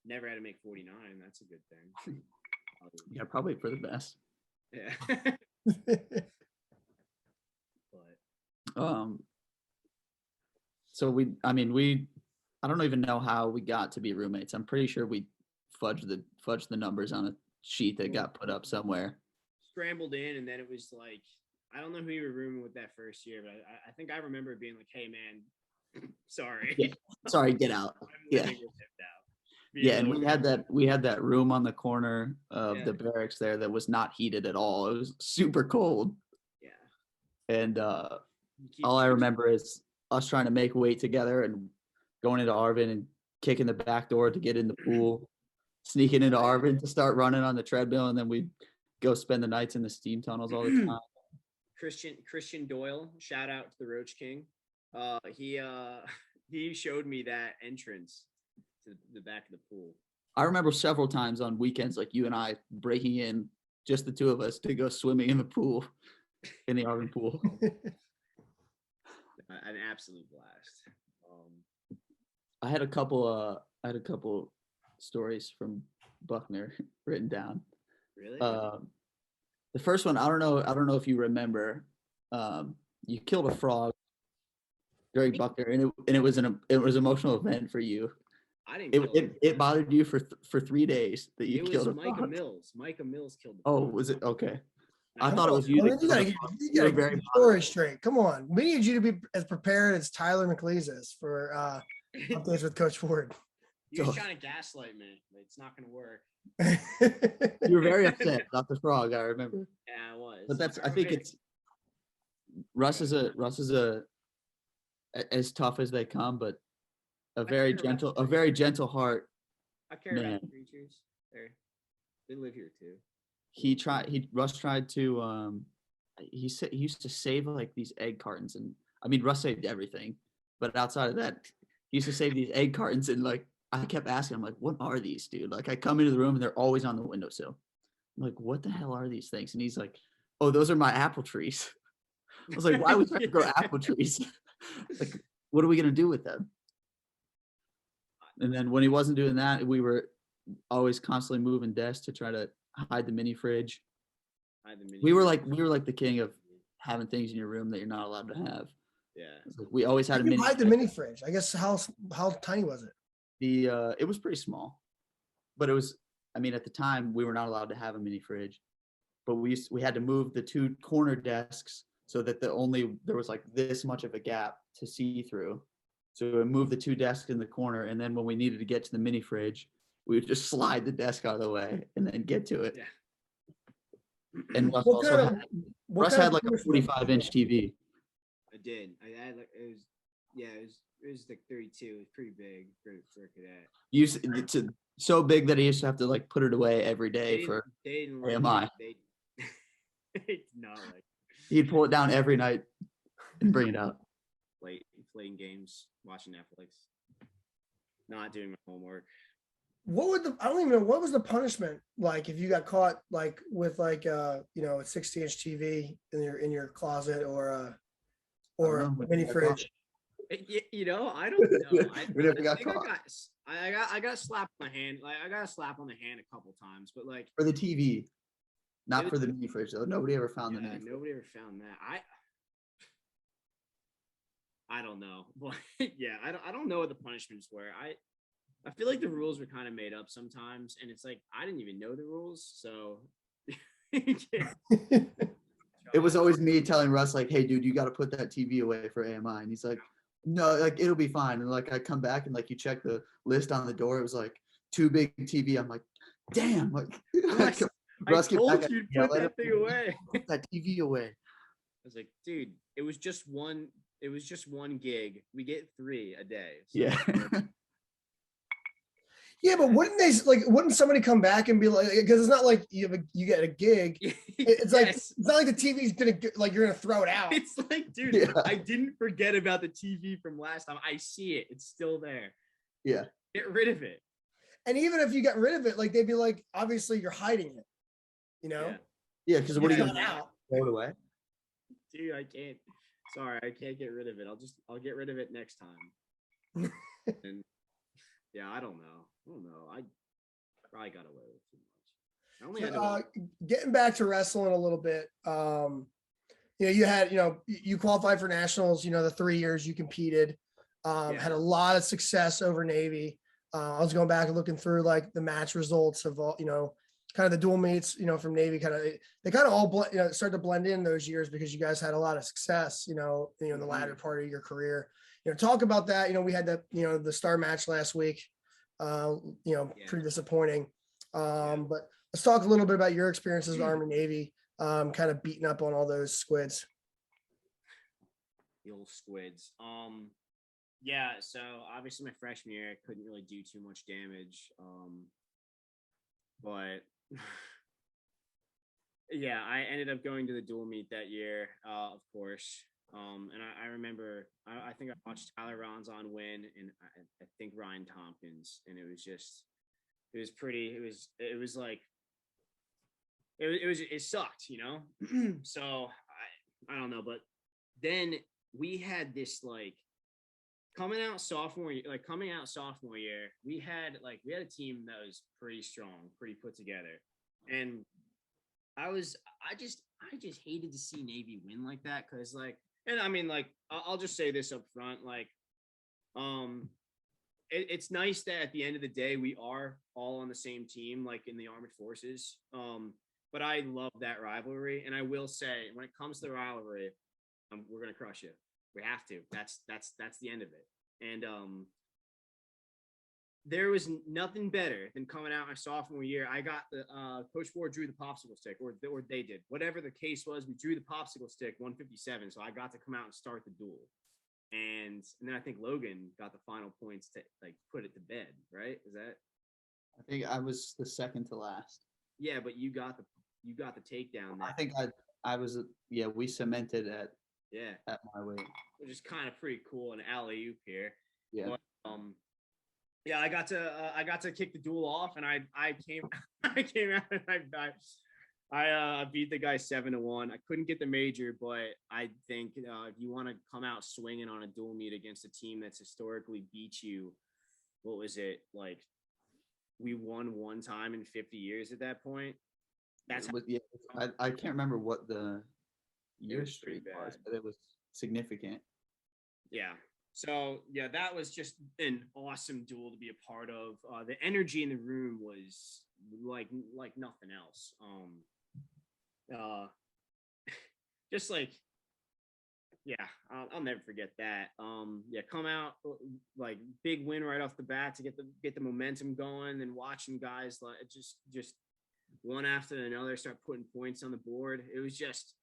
never had to make 49. That's a good thing. Yeah, probably for the best. Yeah. But So I don't even know how we got to be roommates. I'm pretty sure we fudged the numbers on a sheet that got put up somewhere. Scrambled in, and then it was like, I don't know who you were rooming with that first year, but I think I remember it being like, hey man, sorry. Yeah. Sorry, get out. I'm Yeah. living with him now. Yeah, and we had that room on the corner of the barracks there that was not heated at all. It was super cold. Yeah. And all I remember is us trying to make weight together and going into Arvin and kicking the back door to get in the pool, sneaking into Arvin to start running on the treadmill, and then we'd go spend the nights in the steam tunnels all the time. Christian Doyle, shout out to the Roach King. He showed me that entrance to the back of the pool. I remember several times on weekends, like you and I breaking in, just the two of us, to go swimming in the pool, in the Arvin pool. An absolute blast. I had a couple stories from Buckner written down. Really? The first one, I don't know if you remember. You killed a frog during Buckner, and it was an emotional event for you. I didn't. It bothered you for 3 days that you killed a frog. frog. Micah Mills killed the frog. Oh, was it? Okay. I thought it was you. You gotta get the story straight. Come on. We need you to be as prepared as Tyler McLeese is for updates with Coach Ford. He was trying to gaslight me, but it's not going to work. You were very upset about the frog, I remember. Yeah, I was. But I think it's Russ is as tough as they come, but a very gentle heart. I care about the creatures. They live here too. Russ tried to he used to save like these egg cartons, and I mean Russ saved everything, but outside of that, he used to save these egg cartons, and like I kept asking him, like, what are these, dude? Like I come into the room and they're always on the windowsill. I'm like, what the hell are these things? And he's like, oh, those are my apple trees. I was like, why would you grow apple trees? Like, what are we gonna do with them? And then when he wasn't doing that, we were always constantly moving desks to try to hide the mini fridge. We were like the king of having things in your room that you're not allowed to have. Yeah. Like we always had a mini. Hide the mini fridge. I guess how tiny was it? It was pretty small, but it was. I mean, at the time we were not allowed to have a mini fridge, but we had to move the two corner desks so that there was like this much of a gap to see through. So we moved the two desks in the corner, and then when we needed to get to the mini fridge, we would just slide the desk out of the way and then get to it. Yeah. And Russ had like a 45-inch TV. I did. I had like it was like 32. It was pretty big for a cadet. It's so big that he used to have to like put it away every day for AMI. They did not like. He'd pull it down every night and bring it out. Playing games, watching Netflix, not doing my homework. I don't even know, what was the punishment like if you got caught like with like a 60-inch TV in your closet or a mini fridge? I don't know. We never got caught. I got slapped on the hand. Like I got a slap on the hand a couple times, but like for the TV, not for the mini fridge though. Nobody ever found the mini fridge. Nobody ever found that. I don't know. But yeah, I don't know what the punishments were. I feel like the rules were kind of made up sometimes, and it's like I didn't even know the rules, so it was always me telling Russ like, "Hey, dude, you got to put that TV away for AMI," and he's like, "No, like it'll be fine." And like I come back and like you check the list on the door, it was like too big TV. I'm like, "Damn!" Like Russ, I told you to put that thing away. Put that TV away. I was like, dude, it was just one gig. We get 3 a day. So. Yeah. Yeah, but wouldn't somebody come back and be like, because it's not like you get a gig. It's like it's not like the TV's you're gonna throw it out. It's like, dude, I didn't forget about the TV from last time. I see it. It's still there. Yeah. Get rid of it. And even if you got rid of it, like they'd be like, obviously you're hiding it. Yeah, because what are you gonna throw it away? Dude, I can't. Sorry, I can't get rid of it. I'll get rid of it next time. And yeah, I don't know. I probably got away with too much. I only had getting back to wrestling a little bit. You had, you qualified for nationals, the 3 years you competed. Had a lot of success over Navy. I was going back and looking through like the match results of all, kind of the dual meets, from Navy. They kind of all start to blend in those years because you guys had a lot of success, in the latter part of your career. Talk about that. We had the star match last week. Pretty disappointing. But let's talk a little bit about your experiences with Army Navy, kind of beating up on all those squids. The old squids. Yeah, so obviously my freshman year, I couldn't really do too much damage. But yeah, I ended up going to the dual meet that year, of course. And I remember, I think I watched Tyler Ronzon win, and I think Ryan Tompkins, and it sucked, So I don't know, but then we had this coming out sophomore year, we had a team that was pretty strong, pretty put together. And I just hated to see Navy win like that. Cause and I mean, I'll just say this up front, it's nice that at the end of the day, we are all on the same team, in the armed forces. But I love that rivalry. And I will say, when it comes to the rivalry, we're going to crush it. We have to. That's the end of it. And there was nothing better than coming out my sophomore year. I got the Coach Ward drew the popsicle stick, or they did. Whatever the case was, we drew the popsicle stick 157. So I got to come out and start the duel. And then I think Logan got the final points to put it to bed, right? Is that? I think I was the second to last. Yeah, but you got the takedown. I think I was we cemented at my weight, which is kind of pretty cool. An alley-oop here. Yeah. But, yeah, I got to kick the duel off, and I came out and I beat the guy 7-1. I couldn't get the major, but I think if you want to come out swinging on a dual meet against a team that's historically beat you, what was it we won one time in 50 years at that point. I can't remember what the year streak was, but it was significant. Yeah. So yeah, that was just an awesome duel to be a part of. The energy in the room was like nothing else. Just I'll never forget that. Come out big win right off the bat to get the momentum going, and watching guys just one after another start putting points on the board. It was just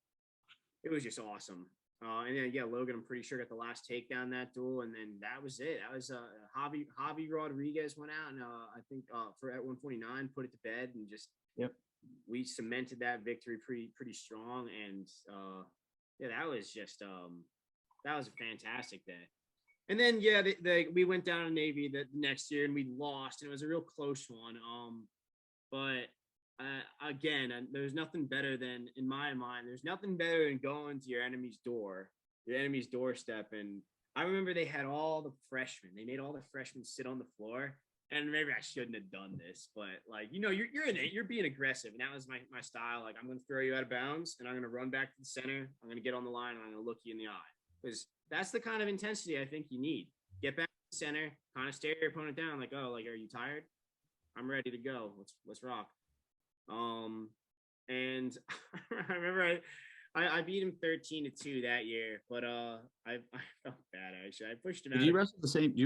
awesome. And then Logan, I'm pretty sure, got the last takedown that duel, and then that was it. That was Javi Rodriguez went out, and I think for at 149 put it to bed, and just we cemented that victory pretty strong. And that was just that was a fantastic day. And then we went down to Navy the next year, and we lost, and it was a real close one. But again, there's nothing better than, in my mind, there's nothing better than going to your enemy's doorstep. And I remember they had all the freshmen. They made all the freshmen sit on the floor. And maybe I shouldn't have done this, but you're being aggressive, and that was my style. I'm going to throw you out of bounds, and I'm going to run back to the center. I'm going to get on the line, and I'm going to look you in the eye, because that's the kind of intensity I think you need. Get back to the center, kind of stare your opponent down, are you tired? I'm ready to go. Let's rock. And I remember I beat him 13-2 that year, but I felt bad actually. I pushed him out. Do you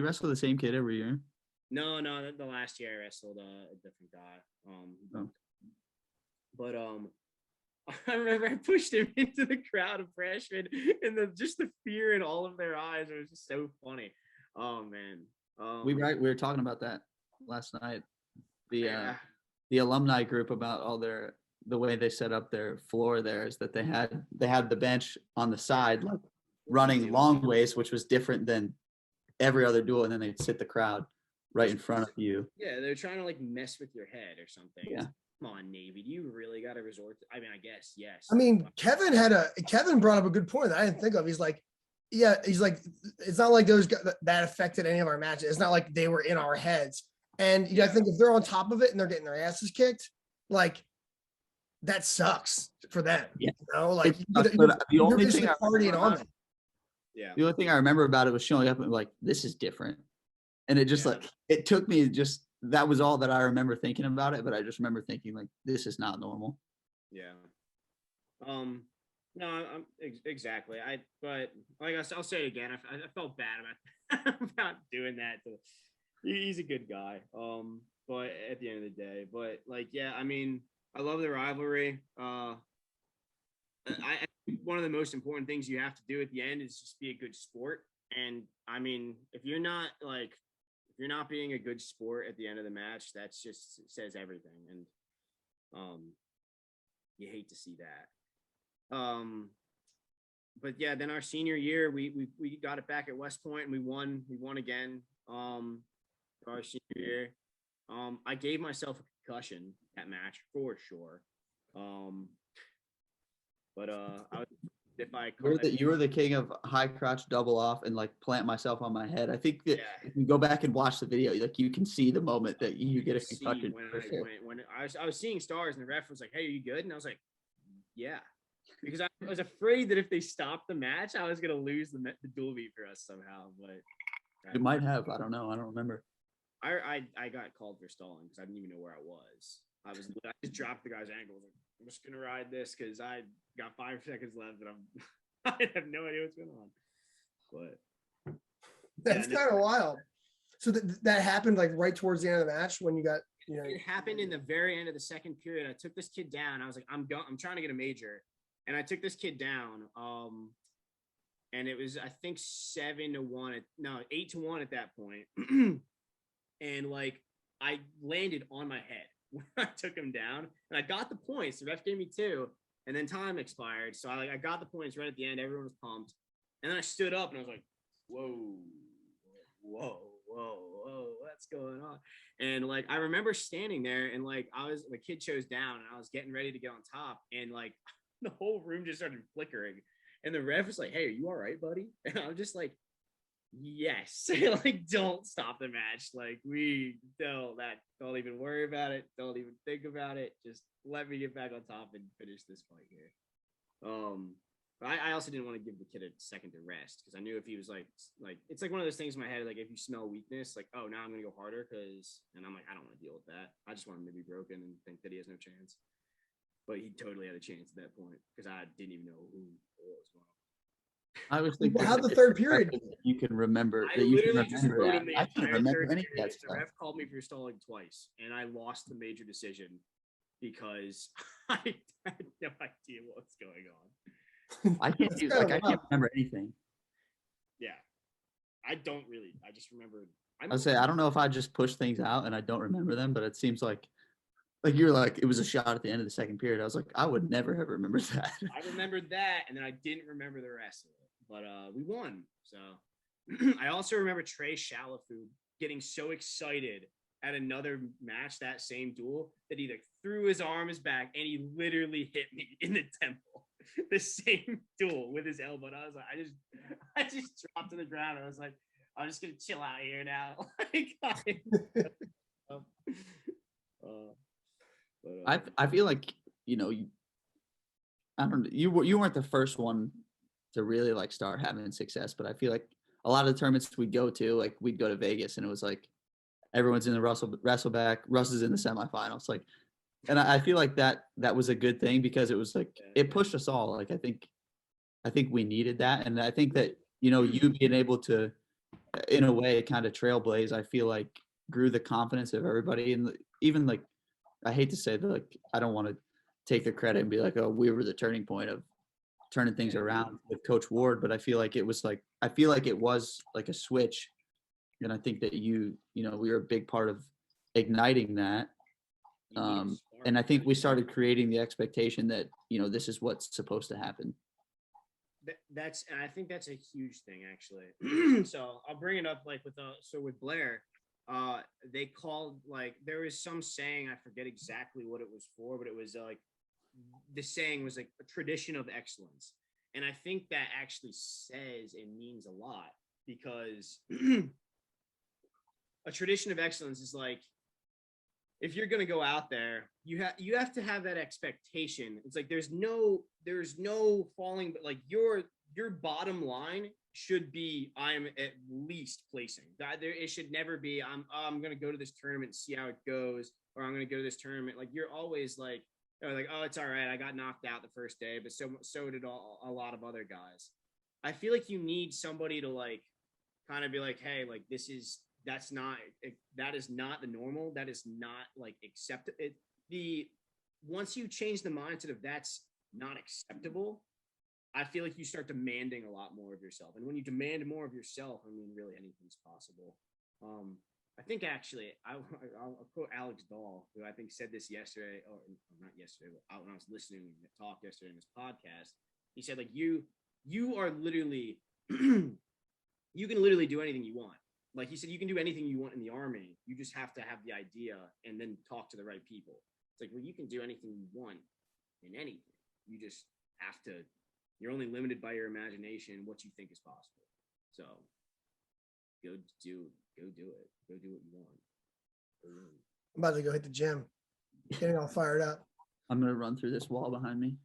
wrestle the same kid every year? No, the last year I wrestled a different guy. But I remember I pushed him into the crowd of freshmen, and the fear in all of their eyes. It was just so funny. Oh man. We were talking about that last night. The alumni group about all the way they set up their floor there is that they had the bench on the side, running long ways, which was different than every other duel, and then they'd sit the crowd right in front of you. Yeah, they're trying to mess with your head or something. Yeah. Come on, Navy. Do you really got to resort to? I mean, I guess yes. I mean, Kevin brought up a good point that I didn't think of. He's like, it's not like those guys that affected any of our matches. It's not like they were in our heads. And I think if they're on top of it and they're getting their asses kicked, that sucks for them. Yeah. The only thing partying on them. Yeah. The only thing I remember about it was showing up and like, this is different. And it just Yeah. like, it took me that was all that I remember thinking about it. But I just remember thinking like, this is not normal. Yeah. No, exactly. But like I'll say it again. I felt bad about doing that. He's a good guy. But at the end of the day, but like, yeah, I mean, I love the rivalry. I one of the most important things you have to do at the end is just be a good sport. And I mean, if you're not being a good sport at the end of the match, that's just says everything. And you hate to see that. But yeah, then our senior year, we got it back at West Point and we won again. Our senior year. I gave myself a concussion that match for sure. But You were the king of high crotch double off and like plant myself on my head. I think that if you go back and watch the video, like you can see the moment that you get a concussion. When I was seeing stars and the ref was like, "Hey, are you good?" And I was like, "Yeah," because I was afraid that if they stopped the match, I was gonna lose the dual meet for us somehow. But it might have. I don't know. I don't remember. I got called for stalling because I didn't even know where I was. I just dropped the guy's ankle. I was like, I'm just gonna ride this because I got 5 seconds left and I have no idea what's going on. But that's kind of wild. So that happened like right towards the end of the match when you got, you know. It happened in the very end of the second period. I took this kid down. I was like, I'm trying to get a major, and I took this kid down. And it was I think 7-1. 8-1 at that point. And like I landed on my head when I took him down, and I got the points. The ref gave me 2, and then time expired. So I got the points right at the end. Everyone was pumped, and then I stood up and I was like, whoa, what's going on? And like I remember standing there, and like the kid chose down, and I was getting ready to get on top, and like the whole room just started flickering, and the ref was like, "Hey, are you all right, buddy?" And I'm just like, yes. Like, don't stop the match. Like, don't even worry about it. Don't even think about it. Just let me get back on top and finish this fight here. But I also didn't want to give the kid a second to rest because I knew if he was like it's like one of those things in my head, like if you smell weakness, like, oh, now I'm gonna go harder and I'm like, I don't want to deal with that. I just want him to be broken and think that he has no chance. But he totally had a chance at that point because I didn't even know who was going on. I was thinking how the third period you can remember. I literally just wrote him the I can't entire remember third any of period. that The stuff. ref called me for stalling twice, and I lost the major decision because I had no idea what was going on. I can't remember anything. Yeah, I just remember. I'll say I don't know if I just push things out and I don't remember them, but it seems like you're like it was a shot at the end of the second period. I was like, I would never have remembered that. I remembered that, and then I didn't remember the rest of it. But we won. So I also remember Trey Shalafu getting so excited at another match, that same duel, that he like threw his arms back and he literally hit me in the temple. The same duel with his elbow. And I was like, I just dropped to the ground. I was like, I'm just gonna chill out here now. I feel like I don't know, you weren't the first one to really like start having success, but I feel like a lot of the tournaments we'd go to, like we'd go to Vegas and it was like everyone's in the wrestleback, Russ is in the semifinals, like, and I feel like that was a good thing because it was like it pushed us all. Like I think we needed that, and I think that you being able to, in a way, kind of trailblaze, I feel like grew the confidence of everybody, and even like I hate to say that, like I don't want to take the credit and be like, oh, we were the turning point of turning things around with Coach Ward, but I feel like it was like a switch, and I think that we were a big part of igniting that, and I think we started creating the expectation that this is what's supposed to happen. And I think that's a huge thing actually. So I'll bring it up like with Blair, they called, like there was some saying, I forget exactly what it was for, but it was like the saying was like a tradition of excellence. And I think that actually says and means a lot because a tradition of excellence is like, if you're going to go out there, you have to have that expectation. It's like, there's no falling, but like your bottom line should be I'm at least placing. That there it should never be I'm gonna go to this tournament and see how it goes, or I'm gonna go to this tournament. Like you're always like oh it's all right. I got knocked out the first day, but so did a lot of other guys. I feel like you need somebody to like kind of be like, hey, like that is not the normal. That is not like acceptable. Once you change the mindset of that's not acceptable, I feel like you start demanding a lot more of yourself. And when you demand more of yourself, I mean, really anything's possible. I think actually, I'll quote Alex Dahl, who I think said this yesterday, or not yesterday, but when I was listening to talk yesterday in this podcast. He said, like, you are literally, you can literally do anything you want. Like he said, you can do anything you want in the Army. You just have to have the idea and then talk to the right people. It's like, well, you can do anything you want in anything. You just have to, you're only limited by your imagination, what you think is possible. So go do it. Go do what you want. I'm about to go hit the gym. Getting all fired up. I'm going to run through this wall behind me.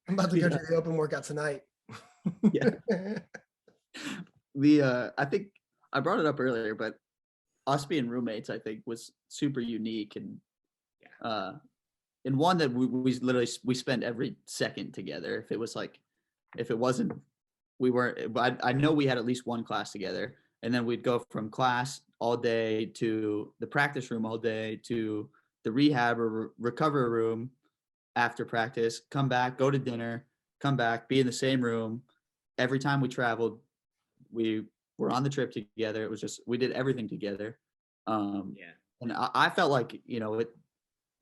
I'm about to go do the open workout tonight. Yeah. I think I brought it up earlier, but us being roommates, I think, was super unique and one that we literally spend every second together. If it wasn't, we weren't. But I know we had at least one class together, and then we'd go from class all day to the practice room all day to the rehab or recovery room after practice. Come back, go to dinner, come back, be in the same room. Every time we traveled, we were on the trip together. It was just, we did everything together. And I felt like,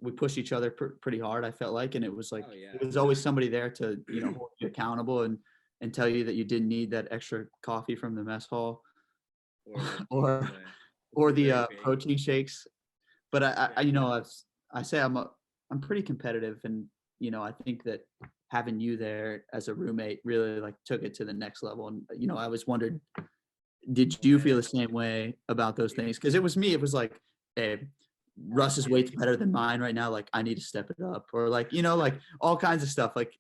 we pushed each other pretty hard, I felt like, and it was like, There was always somebody there to, hold you accountable and tell you that you didn't need that extra coffee from the mess hall or the protein shakes. But I say I'm pretty competitive, and, I think that having you there as a roommate really like took it to the next level. And, I was wondering, did you feel the same way about those things? Because it was me. It was like, hey, Russ's weight's better than mine right now. Like, I need to step it up, or like, like all kinds of stuff. Like,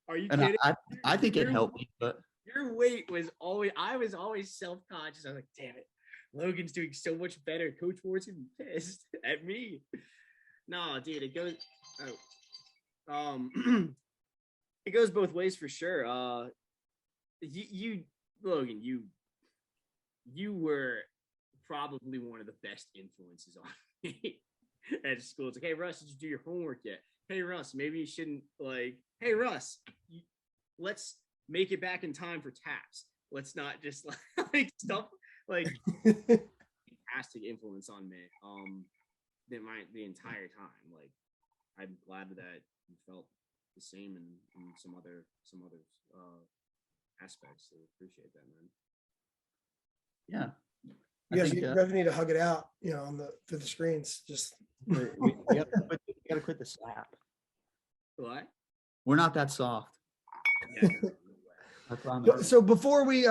are you kidding? I think it helped me, but your weight was always. I was always self-conscious. I was like, damn it, Logan's doing so much better. Coach Ward's gonna be pissed at me. No, dude, it goes. It goes both ways for sure. Logan, you were probably one of the best influences on me at school. It's like, hey, Russ, did you do your homework yet? Hey, Russ, maybe you shouldn't hey, Russ, let's make it back in time for TAPS. Let's not just like stuff like fantastic influence on me. The entire time. Like, I'm glad that you felt the same in some other aspects. So appreciate that, man. Yeah. You guys need to hug it out, through the screens. Just we gotta quit the slap. What? We're not that soft. Yeah. I promise. So before we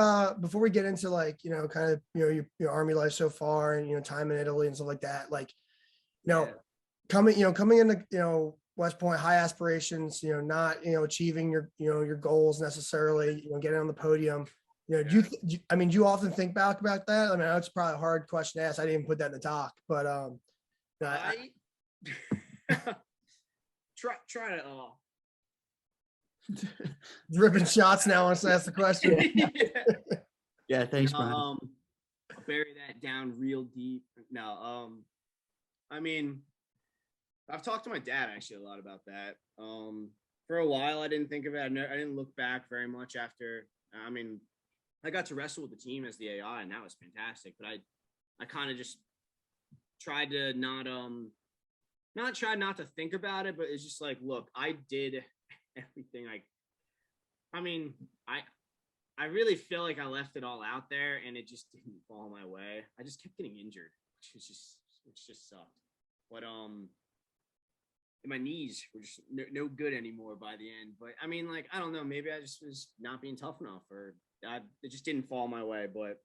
get into like, kind of, your Army life so far and, time in Italy and stuff like that, like, coming into, West Point, high aspirations, not, achieving your goals necessarily, getting on the podium. Do you often think back about that? I mean, I know it's probably a hard question to ask. I didn't even put that in the talk, but I try to dripping shots now once I ask the question. Yeah, thanks, Brian. I'll bury that down real deep. No, I mean, I've talked to my dad actually a lot about that. For a while, I didn't think of it. I didn't look back very much after. I mean, I got to wrestle with the team as the AI, and that was fantastic. But I kind of just tried to not to think about it, but it's just like, look, I did everything. I really feel like I left it all out there, and it just didn't fall my way. I just kept getting injured, which just sucked. But my knees were just no good anymore by the end. But I mean, like, I don't know, maybe I just was not being tough enough, or it just didn't fall my way. But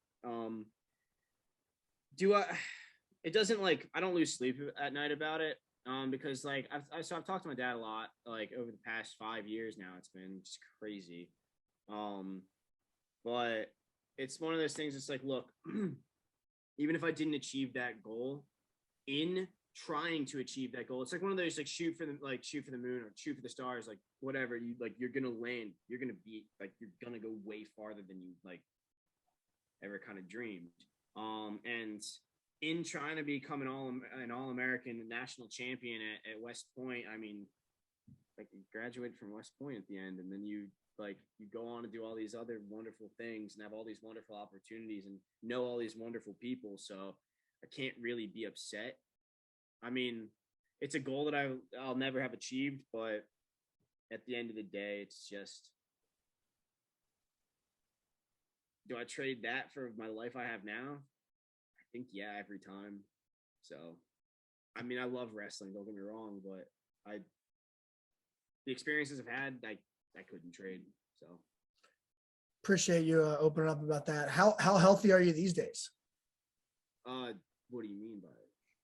it doesn't, like, I don't lose sleep at night about it, because like I've talked to my dad a lot, like over the past 5 years now. It's been just crazy. But it's one of those things. It's like, look, even if I didn't achieve that goal, in trying to achieve that goal, it's like one of those like shoot for the moon or shoot for the stars, like whatever. You're gonna land. You're gonna be like you're gonna go way farther than you like ever kind of dreamed. And in trying to become an all-American national champion at West Point, I mean, like you graduate from West Point at the end, and then you go on to do all these other wonderful things and have all these wonderful opportunities and know all these wonderful people. So I can't really be upset. I mean, it's a goal that I'll never have achieved, but at the end of the day, it's just, do I trade that for my life I have now? I think, yeah, every time. So, I mean, I love wrestling, don't get me wrong, but the experiences I've had, I couldn't trade. So Appreciate you opening up about that. How healthy are you these days? What do you mean by it?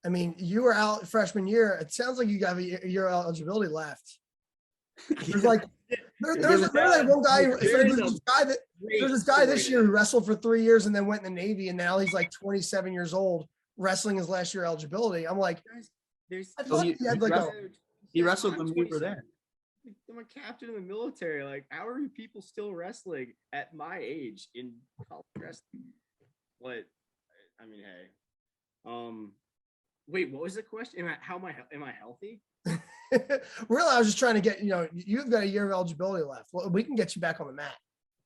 I mean, you were out freshman year. It sounds like you got a year eligibility left. There's like there's that one guy. There's this guy this year who wrestled for 3 years and then went in the Navy, and now he's like 27 years old, wrestling his last year eligibility. I'm like, I thought he had like he wrestled when we were there. I'm a captain in the military. Like, how are people still wrestling at my age in college wrestling? But I mean, hey, wait, what was the question? Am I healthy? Really, I was just trying to get, you've got a year of eligibility left. Well, we can get you back on the mat.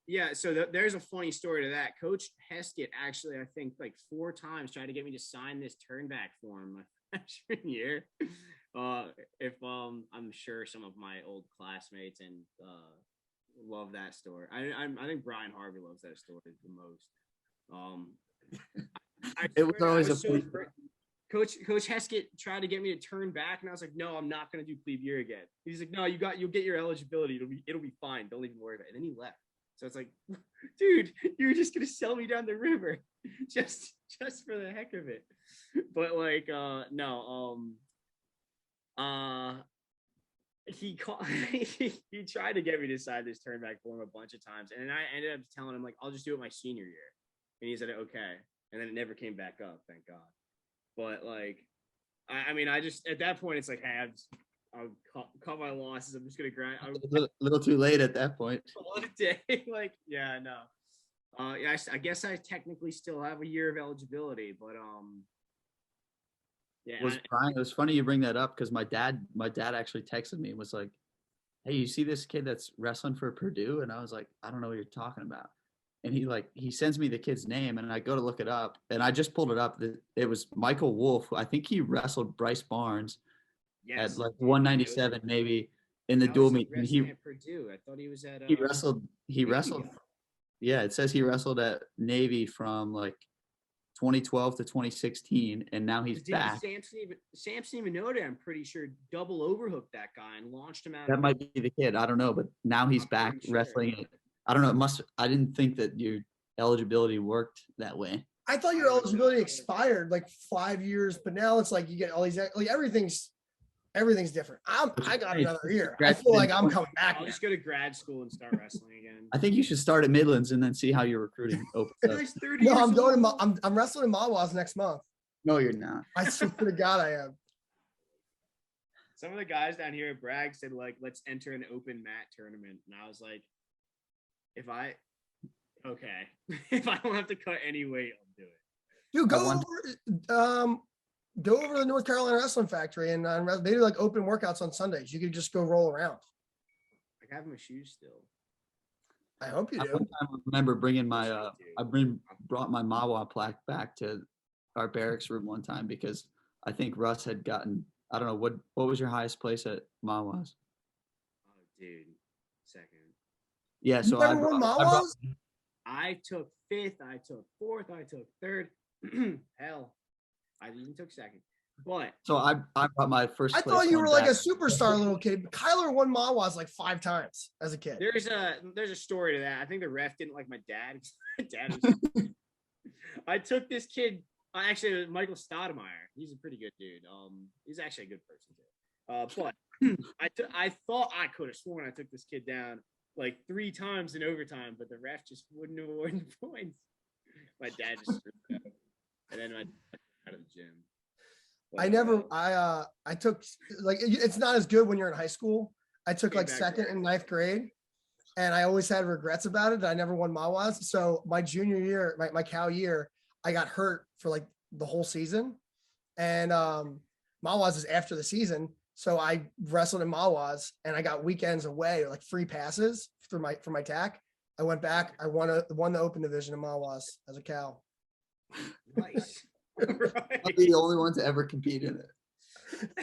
Yeah, so there's a funny story to that. Coach Heskett actually, I think, like 4 times tried to get me to sign this turnback form my freshman year. I'm sure some of my old classmates and love that story. I think Brian Harvey loves that story the most. It was always Coach Heskett tried to get me to turn back, and I was like, no, I'm not going to do plebe year again. He's like, no, you'll get your eligibility. It'll be fine. Don't even worry about it. And then he left. So it's like, dude, you're just going to sell me down the river just for the heck of it. But like, no, he tried to get me to sign this turnback form a bunch of times. And I ended up telling him, like, I'll just do it my senior year. And he said, okay. And then it never came back up, thank God. But like, I mean, I just, at that point, it's like, hey, I'll cut my losses. I'm just going to grind. A little too late at that point. Call it a day. Like, yeah, no. Yeah, I guess I technically still have a year of eligibility, but yeah. Brian, it was funny you bring that up because my dad actually texted me and was like, hey, you see this kid that's wrestling for Purdue? And I was like, I don't know what you're talking about. And he sends me the kid's name, and I go to look it up, and I just pulled it up. It was Michael Wolf. I think he wrestled Bryce Barnes at like 197 maybe in the dual meet. He at Purdue. I thought he was at. He wrestled. Yeah, it says he wrestled at Navy from like 2012 to 2016, and now he's back. Samson Minoda, I'm pretty sure, double overhooked that guy and launched him out. That might be the kid. I don't know, but now he's back wrestling it. I don't know. I didn't think that your eligibility worked that way. I thought your eligibility expired like 5 years, but now it's like you get all these, like everything's different. I got another year. I feel like I'm coming back. I'll just go to grad school and start wrestling again. I think you should start at Midlands and then see how your recruiting opens up. No, I'm wrestling in BHAW next month. No, you're not. I swear to God, I am. Some of the guys down here at Bragg said, like, let's enter an open mat tournament. And I was like, if I don't have to cut any weight, I'll do it. Dude, go over to the North Carolina Wrestling Factory and they do like open workouts on Sundays. You could just go roll around. I have my shoes still. I hope you do. I remember bringing my brought my BHAW plaque back to our barracks room one time because I think Russ had gotten, I don't know, what was your highest place at BHAW's? Oh, dude, second. Yeah, so I took 5th, I took 4th, I took 3rd. Hell, I even took 2nd. But so I brought my first. I thought you were like a superstar little kid. Kyler won BHAW's like 5 times as a kid. There's a story to that. I think the ref didn't like my dad. My dad was I took this kid. Actually, it was Michael Stoudemire. He's a pretty good dude. He's actually a good person too. But I thought I could have sworn I took this kid down like 3 times in overtime, but the ref just wouldn't award the points. my dad just screwed it up. And then my dad out of the gym. I took like it's not as good when you're in high school. I took Came like back second right. and ninth grade, and I always had regrets about it. I never won MAWAs. So my junior year, my Cal year, I got hurt for like the whole season, and MAWAs is after the season. So I wrestled in MAWAs, and I got weekends away, like free passes for my TAC. I went back. I won the open division in MAWAs as a Cal. Nice. All I'll right. be the only one to ever compete in it.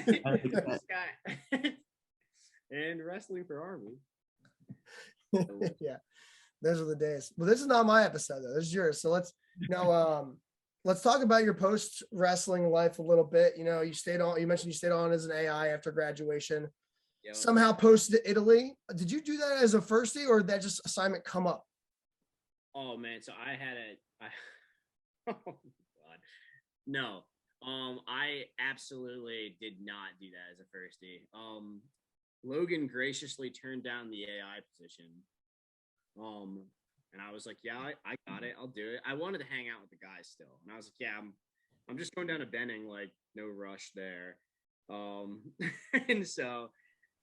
This guy. And wrestling for Army. Yeah, those are the days. Well, this is not my episode though. This is yours. So let's talk about your post wrestling life a little bit. You know, you mentioned you stayed on as an AI after graduation. Yep. Somehow posted to Italy. Did you do that as a firstie, or did that just assignment come up? Oh man, so I had oh God. No. I absolutely did not do that as a firstie. Logan graciously turned down the AI position. And I was like, yeah, I got it. I'll do it. I wanted to hang out with the guys still. And I was like, yeah, I'm just going down to Benning, like no rush there. And so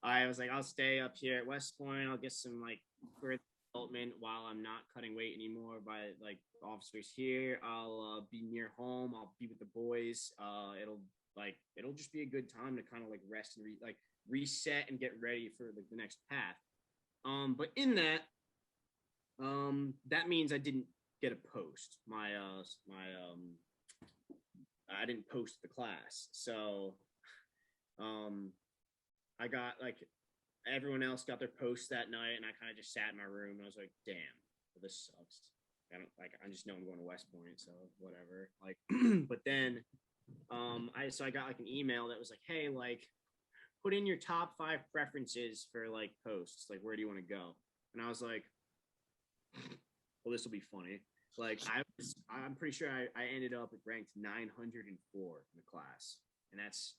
I was like, I'll stay up here at West Point. I'll get some like further development while I'm not cutting weight anymore by like officers here. I'll be near home. I'll be with the boys. It'll just be a good time to kind of like rest and reset and get ready for like the next path. But in that, that means I didn't get a post. I didn't post the class. So, I got like everyone else got their posts that night, and I kind of just sat in my room and I was like, damn, well, this sucks. I just know I'm going to West Point, so whatever. Like, but then, I got like an email that was like, hey, like, put in your top 5 preferences for like posts. Like, where do you want to go? And I was like, well, this will be funny. Like, I'm pretty sure I ended up ranked 904 in the class, and that's,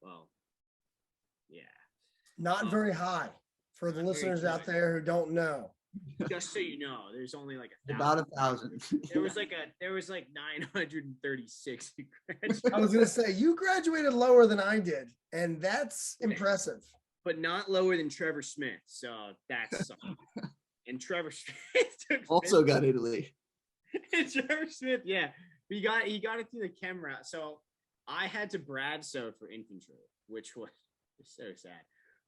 well, yeah, Not very high for the listeners out there who don't know. Just so you know, there's only like About 1,000. There was like 936 who graduated. I was gonna say you graduated lower than I did, and that's impressive. But not lower than Trevor Smith. So that's and Trevor Smith Also got Italy. And Trevor Smith, yeah, he got it through the camera. So I had to Bradso for infantry, which was so sad.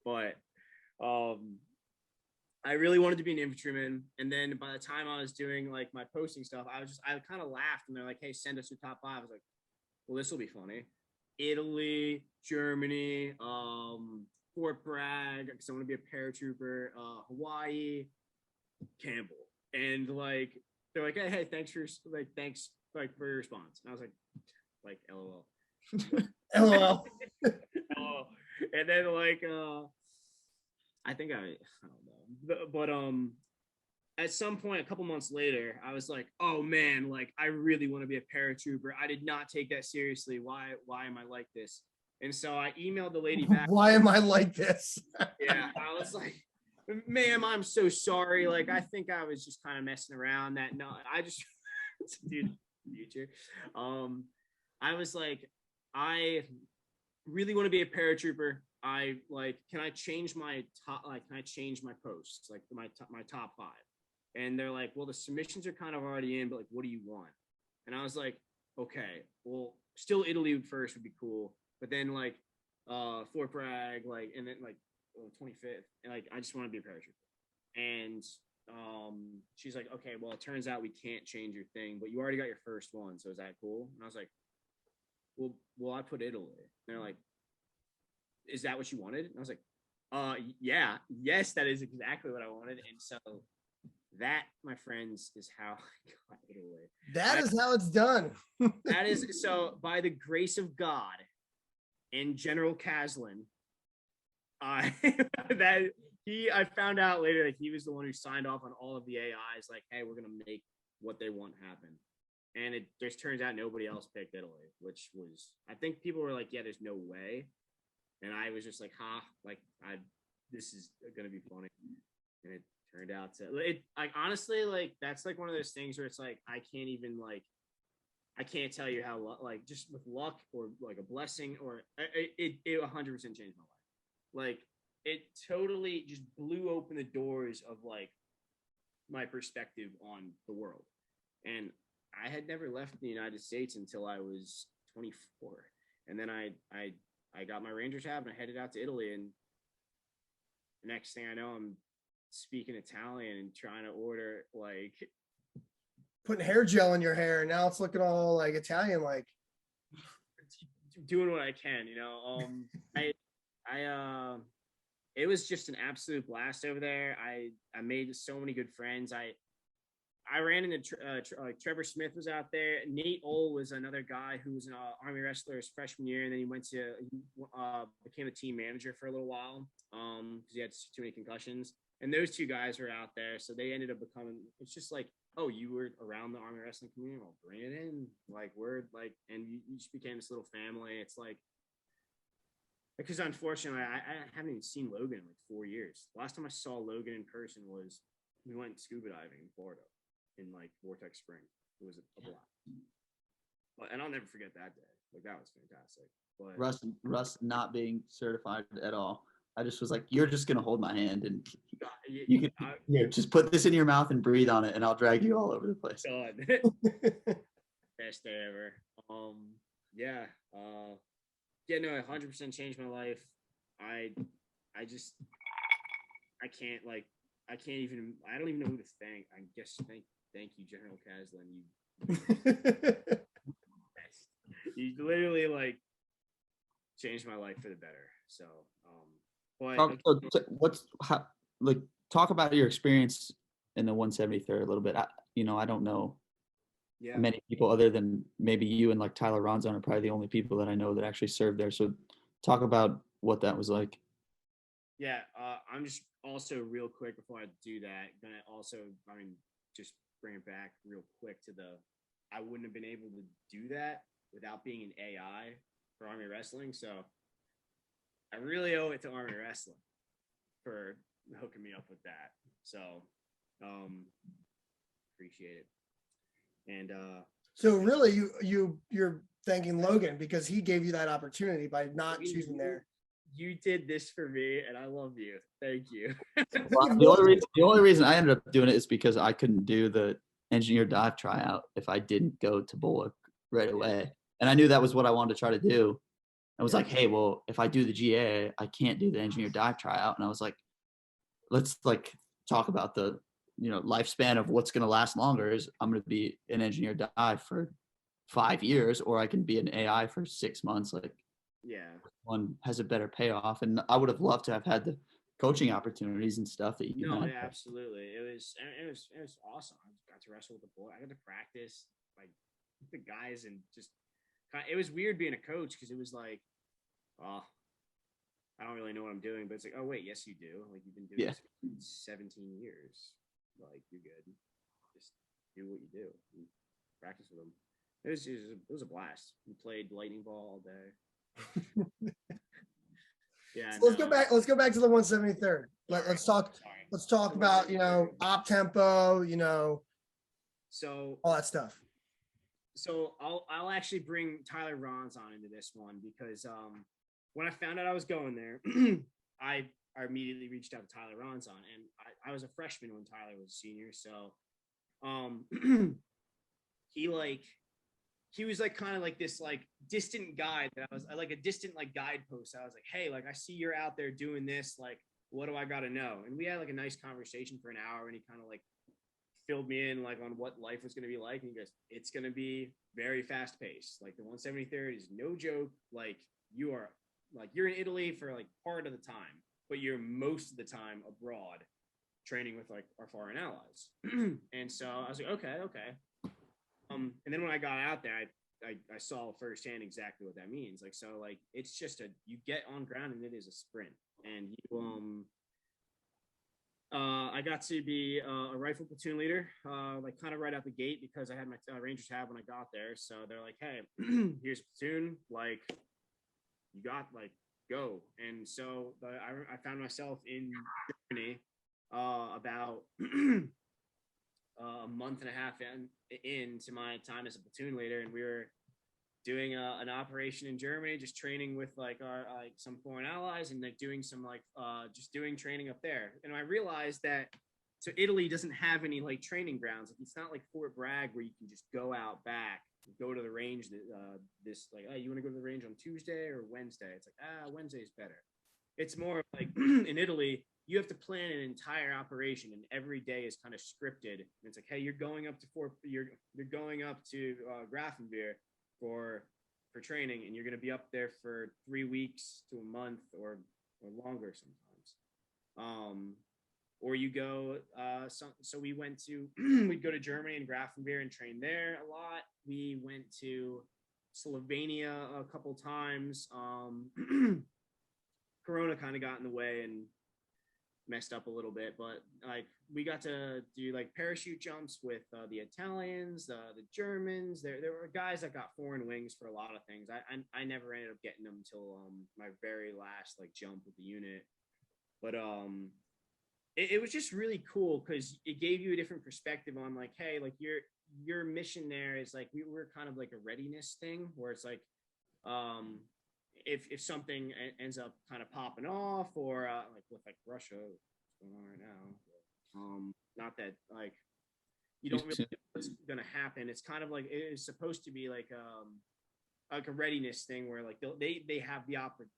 But I really wanted to be an infantryman. And then by the time I was doing like my posting stuff, I kind of laughed, and they're like, hey, send us your top 5. I was like, well, this will be funny. Italy, Germany, Fort Bragg, because I want to be a paratrooper, Hawaii, Campbell. And like, they're like, hey, thanks for your response. And I was like, LOL. LOL. LOL. And then like, I don't know, but at some point, a couple months later, I was like, oh man, like I really want to be a paratrooper. I did not take that seriously. Why am I like this? And so I emailed the lady back. Why am I like this? Yeah, I was like, ma'am, I'm so sorry. Like, I think I was just kind of messing around. I just, dude, future. I was like, I really want to be a paratrooper. Can I change my posts, like my top 5? And they're like, well, the submissions are kind of already in, but like, what do you want? And I was like, okay, well, still Italy first would be cool, but then like Fort Bragg, like, and then like 25th, and like I just want to be a paratrooper. And she's like, okay, well, it turns out we can't change your thing, but you already got your first one, so is that cool? And I was like, well, I put Italy. And they're like, is that what you wanted? And I was like, yes, that is exactly what I wanted. And so that, my friends, is how I got Italy. That is how it's done. That is, so by the grace of God and General Caslin, I found out later that he was the one who signed off on all of the AIs, like, hey, we're gonna make what they want happen. And it just turns out nobody else picked Italy, which was, I think people were like, yeah, there's no way. And I was just like, this is gonna be funny. And it turned out to it. Like honestly, like that's like one of those things where it's like I can't even like I can't tell you how like just with luck or like a blessing or it 100% changed my life. Like it totally just blew open the doors of like my perspective on the world. And I had never left the United States until I was 24. And then I got my Ranger tab and I headed out to Italy. And the next thing I know, I'm speaking Italian and trying to order like Putting hair gel in your hair. Now it's looking all like Italian, like doing what I can, you know. I it was just an absolute blast over there. I made so many good friends. I ran into like Trevor Smith was out there. Nate Ole was another guy who was an Army wrestler his freshman year, and then he became a team manager for a little while because he had too many concussions. And those two guys were out there, so they ended up becoming. It's just like, oh, you were around the Army wrestling community. Well, bring it in. Like we're like, and you just became this little family. It's like. Because unfortunately, I haven't even seen Logan in like 4 years. Last time I saw Logan in person was we went scuba diving in Florida in like Vortex Spring. It was a blast. And I'll never forget that day. Like that was fantastic. But Russ not being certified at all. I just was like, you're just gonna hold my hand and you can just put this in your mouth and breathe on it, and I'll drag you all over the place. God. Best day ever. Yeah. Yeah, no, 100% changed my life. I don't even know who to thank. I guess thank you, General Caslin. You literally like changed my life for the better. So, talk about your experience in the 173rd a little bit. I don't know many people other than maybe you and like Tyler Ronzon are probably the only people that I know that actually served there. So talk about what that was like. Yeah, I'm just also real quick before I do that, gonna also, just bring it back real quick to I wouldn't have been able to do that without being an AI for Army Wrestling. So I really owe it to Army Wrestling for hooking me up with that. So appreciate it. And so really you're thanking Logan because he gave you that opportunity by not choosing there. You did this for me and I love you. Thank you. The only reason I ended up doing it is because I couldn't do the engineer dive tryout if I didn't go to Bullock right away. And I knew that was what I wanted to try to do. I was like, hey, well, if I do the GA, I can't do the engineer dive tryout. And I was like, let's like talk about the lifespan of what's going to last longer. Is I'm going to be an engineer dive for 5 years, or I can be an AI for 6 months. Like, one has a better payoff. And I would have loved to have had the coaching opportunities and stuff that you had. Yeah, absolutely. It was awesome. I got to wrestle with the boy. I got to practice like the guys, and just it was weird being a coach because it was like, oh, I don't really know what I'm doing, but it's like, oh wait, yes you do. Like you've been doing this for 17 years. Like you're good. Just do what you do. And practice with them. It was a blast. We played lightning ball all day. Yeah. So let's go back to the 173rd. Let's talk about op tempo, so all that stuff. So I'll actually bring Tyler Ronzon into this one because when I found out I was going there, I immediately reached out to Tyler Ronzon, and I was a freshman when Tyler was a senior. So he was like kind of like this like distant guide that I was like a distant like guidepost. I was like, hey, like I see you're out there doing this, like what do I got to know? And we had like a nice conversation for an hour, and he kind of like filled me in like on what life was going to be like. And he goes, it's going to be very fast paced. Like the 173rd is no joke. Like you're in Italy for like part of the time, but you're most of the time abroad training with like our foreign allies. And so I was like, okay. And then when I got out there, I saw firsthand exactly what that means. Like, so like, it's just you get on ground and it is a sprint, and you, I got to be a rifle platoon leader, like kind of right out the gate because I had my Ranger tab when I got there. So they're like, hey, here's a platoon, like you got like go. And so I found myself in Germany about a month and a half into my time as a platoon leader, and we were doing an operation in Germany, just training with like our like some foreign allies, and like doing some like just doing training up there. And I realized that so Italy doesn't have any like training grounds. Like, it's not like Fort Bragg where you can just go out back, go to the range. This like, oh, you want to go to the range on Tuesday or Wednesday? It's like, Wednesday is better. It's more like in Italy, you have to plan an entire operation, and every day is kind of scripted. And it's like, hey, you're going up to you're going up to Grafenwehr for training, and you're going to be up there for 3 weeks to a month or longer sometimes. Or you go, so we went to, we'd go to Germany and Grafenwehr and train there a lot. We went to Slovenia a couple times. Corona kind of got in the way and messed up a little bit, but like we got to do like parachute jumps with the Italians, the Germans. There were guys that got foreign wings for a lot of things. I never ended up getting them until my very last like jump with the unit, but it was just really cool because it gave you a different perspective on like, hey, like your mission there is like we're kind of like a readiness thing where it's like if something ends up kind of popping off, or like with like Russia, what's going on right now, not that like you don't really know what's gonna happen. It's kind of like it is supposed to be like a readiness thing where like they have the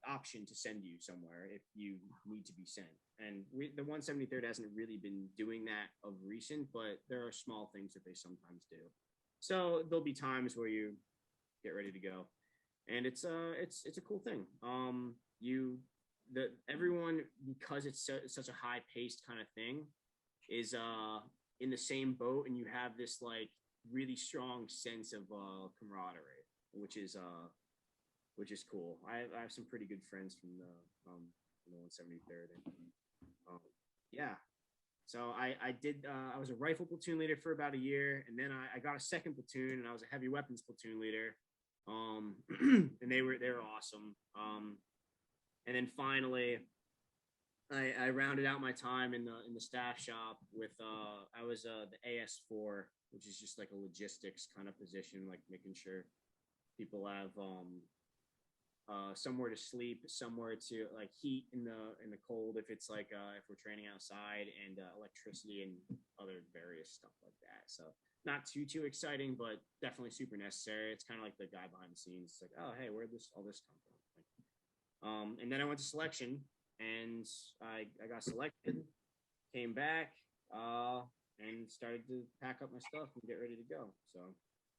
option to send you somewhere if you need to be sent. And the 173rd hasn't really been doing that of recent, but there are small things that they sometimes do. So there'll be times where you get ready to go. And it's a cool thing. Everyone, because it's such a high paced kind of thing, is in the same boat, and you have this like really strong sense of camaraderie, which is cool. I have some pretty good friends from the 173rd, and yeah. So I did. I was a rifle platoon leader for about a year, and then I got a second platoon, and I was a heavy weapons platoon leader. And they were awesome. And then finally I rounded out my time in the staff shop with I was the AS4, which is just like a logistics kind of position, like making sure people have somewhere to sleep, somewhere to like heat in the cold if it's like if we're training outside, and electricity and other various stuff like that. So not too exciting, but definitely super necessary. It's kind of like the guy behind the scenes. It's like, oh, hey, where'd all this come from? Like, and then I went to selection, and I got selected, came back, and started to pack up my stuff and get ready to go. So.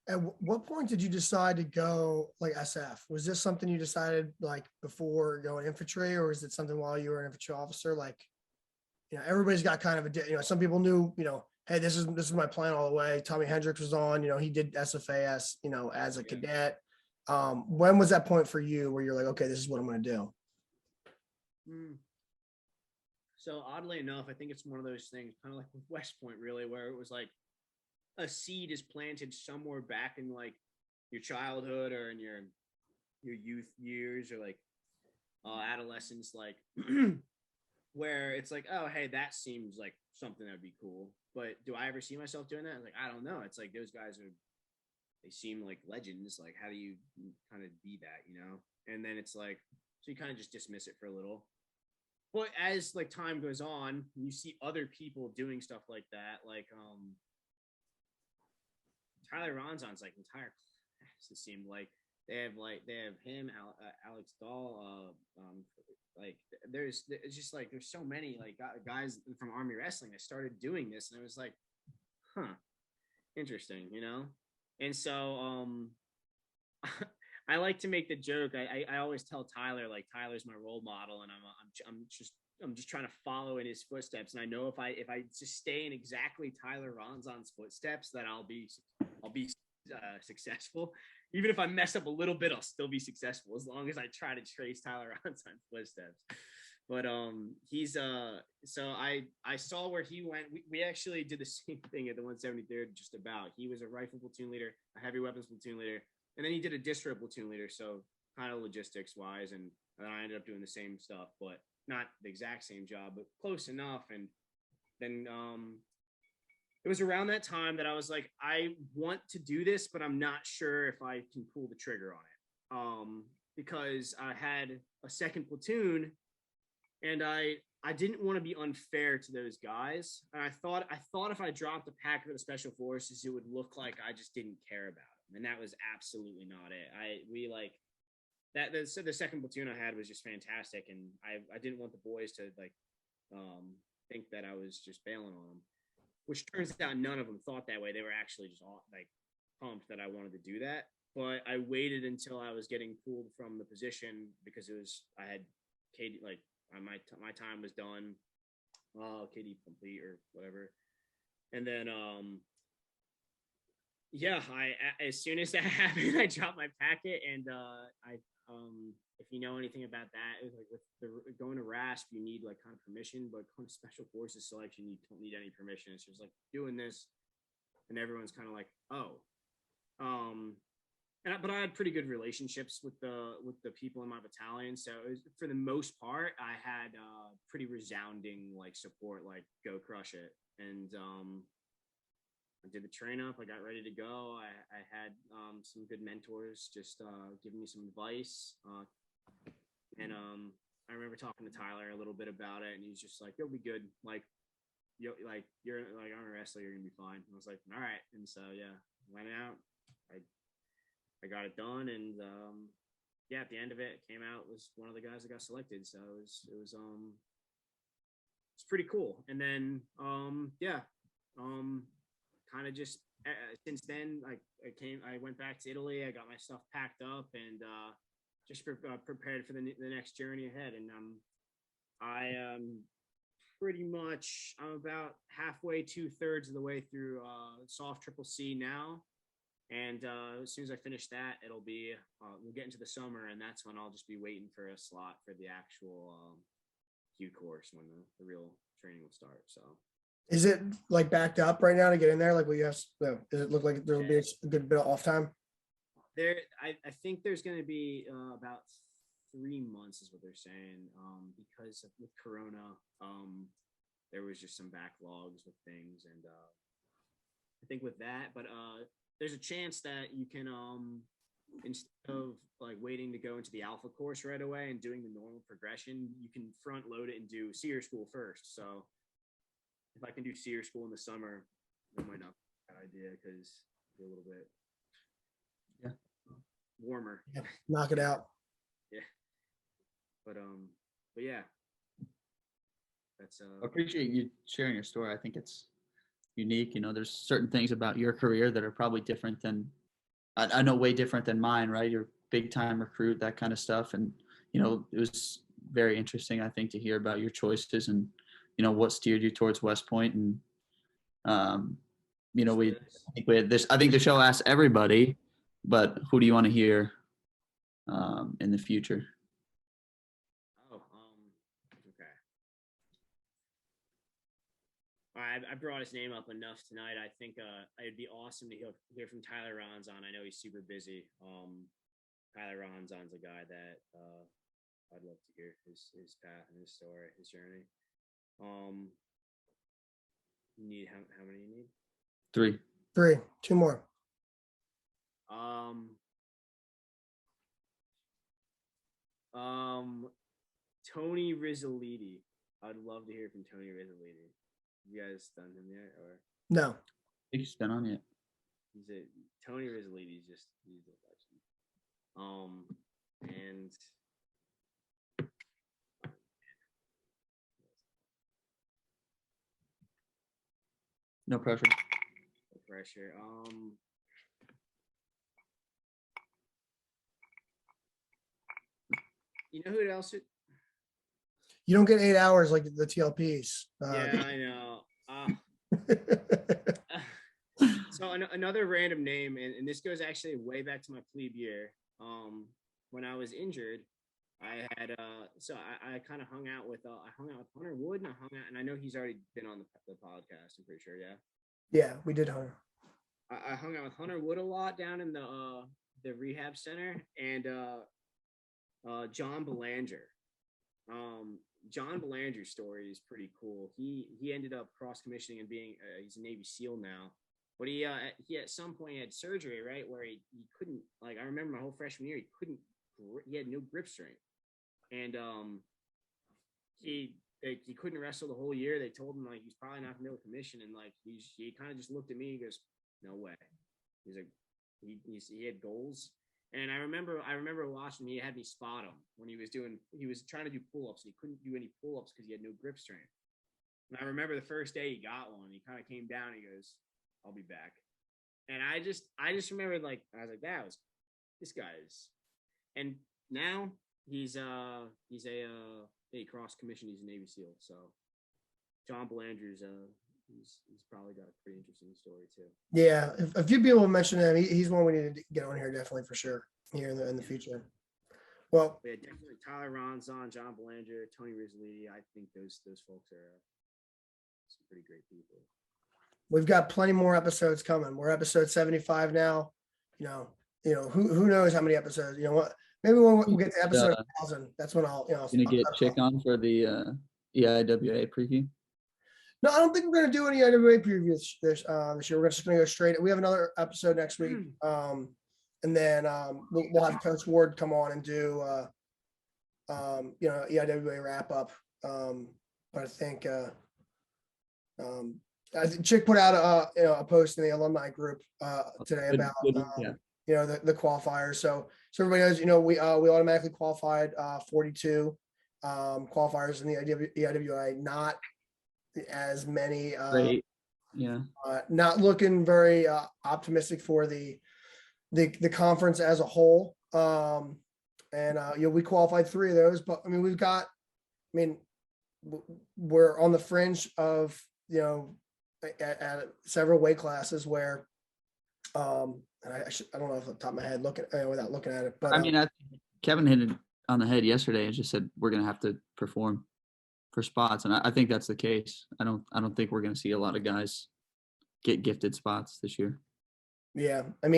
At what point did you decide to go like SF? Was this something you decided like before going infantry, or is it something while you were an infantry officer? Like, everybody's got kind of some people knew, hey, this is my plan all the way. Tommy Hendricks was on, he did SFAS, as a cadet. When was that point for you where you're like, okay, this is what I'm going to do? So oddly enough, I think it's one of those things, kind of like with West Point, really, where it was like a seed is planted somewhere back in like your childhood or in your youth years, or like adolescence, like where it's like, oh, hey, that seems like something that would be cool. But do I ever see myself doing that? Like, I don't know. It's like those guys they seem like legends. Like, how do you kind of be that, And then it's like, so you kind of just dismiss it for a little. But as like time goes on, you see other people doing stuff like that. Like Tyler Ronzon's like entire class, it seemed like. They have him, Alex Dahl. Like there's so many like guys from Army Wrestling that started doing this, and it was like, interesting, And so I like to make the joke. I always tell Tyler, like, Tyler's my role model, and I'm just trying to follow in his footsteps. And I know if I just stay in exactly Tyler Ronzon's footsteps, that I'll be successful. Even if I mess up a little bit, I'll still be successful as long as I try to trace Tyler Ronzon's footsteps. But he's so I saw where he went. We actually did the same thing at the 173rd. Just about. He was a rifle platoon leader, a heavy weapons platoon leader, and then he did a distro platoon leader. So kind of logistics wise, and I ended up doing the same stuff, but not the exact same job, but close enough. And then it was around that time that I was like, I want to do this, but I'm not sure if I can pull the trigger on it. Because I had a second platoon, and I didn't want to be unfair to those guys. And I thought if I dropped the packet of the special forces, it would look like I just didn't care about them. And that was absolutely not it. We like that. The second platoon I had was just fantastic. And I didn't want the boys to like, think that I was just bailing on them, which turns out none of them thought that way. They were actually just all like pumped that I wanted to do that. But I waited until I was getting pulled from the position because I had KD, like my time was done, KD complete or whatever. And then, as soon as that happened, I dropped my packet, and if you know anything about that, it was like with going to RASP, you need like kind of permission, but going to Special Forces selection, you don't need any permission. So it's like doing this, and everyone's kind of like, oh, but I had pretty good relationships with the people in my battalion. So it was, for the most part, I had pretty resounding like support, like go crush it. And I did the train up. I got ready to go. I had some good mentors just giving me some advice. And I remember talking to Tyler a little bit about it, and he's just like, "You'll be good. Like, you're like I'm a wrestler. You're gonna be fine." And I was like, "All right." And so yeah, went out. I got it done, and at the end of it, came out was one of the guys that got selected. So it was pretty cool. And then kind of just since then, like I went back to Italy. I got my stuff packed up, and just prepared for the next journey ahead. And I pretty much I'm about halfway, 2/3 of the way through soft triple C now. And as soon as I finish that, it'll be we'll get into the summer, and that's when I'll just be waiting for a slot for the actual Q course when the real training will start. So, is it like backed up right now to get in there? Like, will you have? Does it look like there'll be a good bit of off time? I think there's going to be about 3 months, is what they're saying, because with Corona, there was just some backlogs with things, and I think with that, but there's a chance that you can instead of like waiting to go into the alpha course right away and doing the normal progression, you can front load it and do SEER school first. So if I can do SEER school in the summer, that might not be a bad idea because it's a little bit warmer. Yeah, knock it out. Yeah. But yeah. That's I appreciate you sharing your story. I think it's unique. You know, there's certain things about your career that are probably different than I know way different than mine, right? You're big time recruit, that kind of stuff. And, you know, it was very interesting, I think, to hear about your choices and, you know, what steered you towards West Point. And, you know, I think the show asks everybody, but who do you want to hear in the future? Okay. I brought his name up enough tonight. I think it'd be awesome to hear from Tyler Ronzon. I know he's super busy. Tyler Ronzon's a guy that I'd love to hear his path and his story, his journey. You need how many you need? 3. 2 more. Tony Rizzoliti. I'd love to hear from Tony Rizzoliti. You guys done him yet, or no? I think he's been on yet. Tony Rizzoliti is just he's a legend. And No pressure. no pressure. You know who else? You don't get 8 hours like the TLPs. Yeah, I know. So another random name, and this goes actually way back to my plebe year. When I was injured, I had I kind of hung out with Hunter Wood, and I know he's already been on the podcast. I'm pretty sure, yeah. Yeah, we did Hunter. I hung out with Hunter Wood a lot down in the rehab center, and John Belanger. John Belanger's story is pretty cool. He ended up cross commissioning and being he's a Navy SEAL now. But he at some point had surgery, right, where he couldn't, like, I remember my whole freshman year he had no grip strength, and he couldn't wrestle the whole year. They told him like he's probably not gonna be able to commission, and like he kind of just looked at me. He goes, "No way." He's like, he had goals, and I remember watching. He had me spot him when he was trying to do pull ups, and he couldn't do any pull ups because he had no grip strength. And I remember the first day he got one. He kind of came down. He goes, "I'll be back." And I just remembered, like, I was like, this guy's, and now he's a cross commissioned. He's a Navy SEAL. So John Belanger's he's probably got a pretty interesting story too. Yeah, a few people mentioned him. He's one we need to get on here definitely for sure here in the future. Well, yeah, definitely Tyler Ronson, John Belanger, Tony Rizzoletti. I think those folks are some pretty great people. we've got plenty more episodes coming. We're episode 75 now. You know, who knows how many episodes, you know what? Maybe when we get to episode 1000, that's when I'll, Gonna get Chick on for the EIWA preview. No, I don't think we're gonna do any IWA previews this year. We're just gonna go straight. We have another episode next week, and then we'll have Coach Ward come on and do EIWA wrap up. But I think Chick put out a post in the alumni group today about the qualifiers. So everybody knows, we automatically qualified 42 qualifiers in the EIWA, not as many. Not looking very optimistic for the conference as a whole. We qualified 3 of those, but we're on the fringe of at several weight classes where I don't know off the top of my head without looking at it, but Kevin hit it on the head yesterday and just said we're gonna have to perform for spots, and I think that's the case. I don't think we're gonna see a lot of guys get gifted spots this year. Yeah, at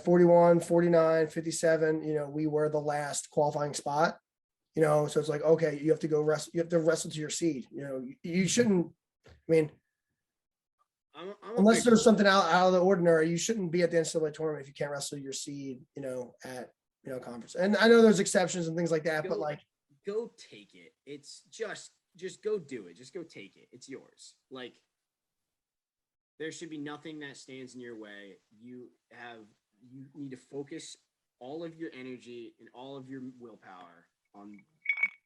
41, 49, 57, we were the last qualifying spot. So it's like, okay, you have to go wrestle. You have to wrestle to your seed. You shouldn't. Unless there's something out of the ordinary, you shouldn't be at the NCAA tournament if you can't wrestle your seed. At conference. And I know there's exceptions and things like that, but like, go take it. It's just go do it. Just go take it. It's yours. Like, there should be nothing that stands in your way. You need to focus all of your energy and all of your willpower on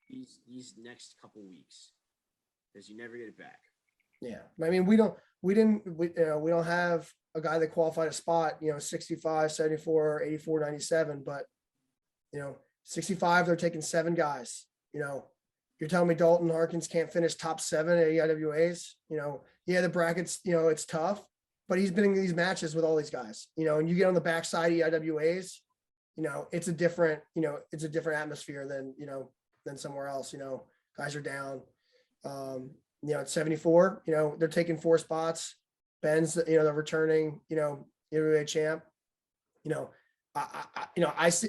these next couple weeks, because you never get it back. Yeah. We don't have a guy that qualified a spot, 65, 74, 84, 97, but 65, they're taking 7 guys. You're telling me Dalton Harkins can't finish top 7 at EIWAs? The brackets, it's tough, but he's been in these matches with all these guys, and you get on the backside of EIWAs, it's a different atmosphere than somewhere else. Guys are down. At 74, they're taking 4 spots. Ben's, the returning, EIWA champ. I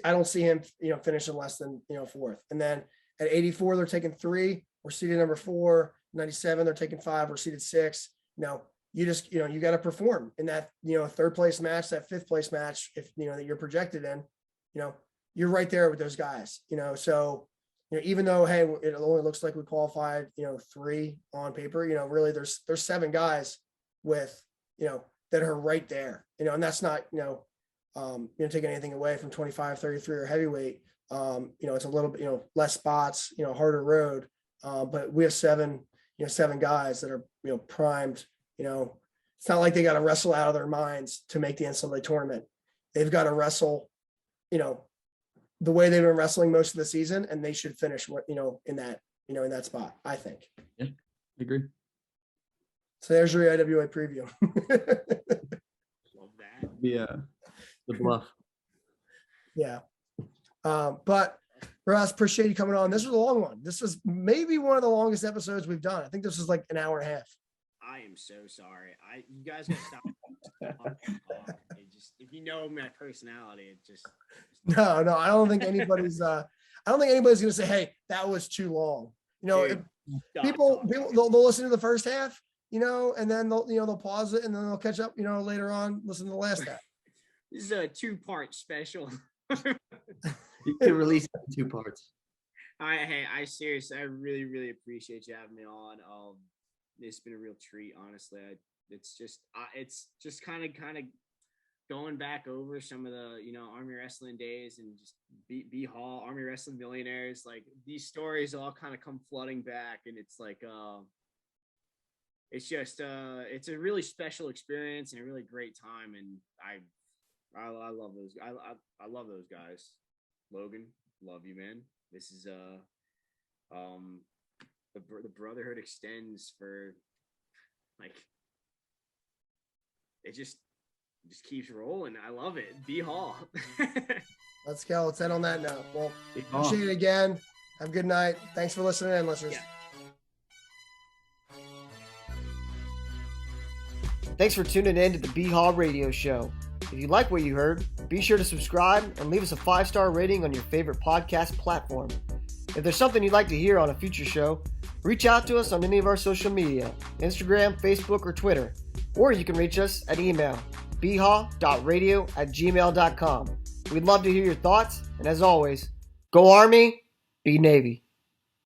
don't see him, finishing less than, 4th. And then at 84, they're taking 3. We're seated number 4. 97, they're taking 5. We're seated 6. You just, you got to perform in that, 3rd place match, that 5th place match, if, that you're projected in, you're right there with those guys, so, even though, hey, it only looks like we qualified, 3 on paper, really there's 7 guys with, that are right there, and that's not, taking anything away from 25, 33 or heavyweight. It's a little bit, less spots, harder road. But we have 7 guys that are, primed. It's not like they got to wrestle out of their minds to make the NCAA tournament. They've got to wrestle, the way they've been wrestling most of the season, and they should finish in that spot, I think. Yeah, I agree. So there's your IWA preview. Love that. Yeah, the bluff. Yeah. But Russ, appreciate you coming on. This was a long one. This was maybe one of the longest episodes we've done. I think this was like an hour and a half. I am so sorry. You guys gotta stop. If you know my personality, it just No, I don't think anybody's I don't think anybody's going to say, hey, that was too long. You know, Dude, people they'll listen to the first half, you know, and then they'll pause it and then they'll catch up, you know, later on, listen to the last half. This is a 2-part special. You can release it in 2 parts. I seriously, I really, really appreciate you having me on. It's been a real treat, honestly. It's just kind of going back over some of the, you know, Army wrestling days and just BHAW, Army Wrestling Millionaires. Like, these stories all kind of come flooding back, and it's like, it's just, it's a really special experience and a really great time. And I love those. I love those guys. Logan, love you, man. This is the brotherhood extends for, like, it just keeps rolling. I love it. BHAW. Let's go. Let's end on that note. Well, BHAW. appreciate it again. Have a good night. Thanks for listening in, listeners. Yeah. Thanks for tuning in to the BHAW Radio Show. If you like what you heard, be sure to subscribe and leave us a 5-star rating on your favorite podcast platform. If there's something you'd like to hear on a future show, reach out to us on any of our social media, Instagram, Facebook, or Twitter. Or you can reach us at email, bhaw.radio@gmail.com. We'd love to hear your thoughts, and as always, go Army, be Navy.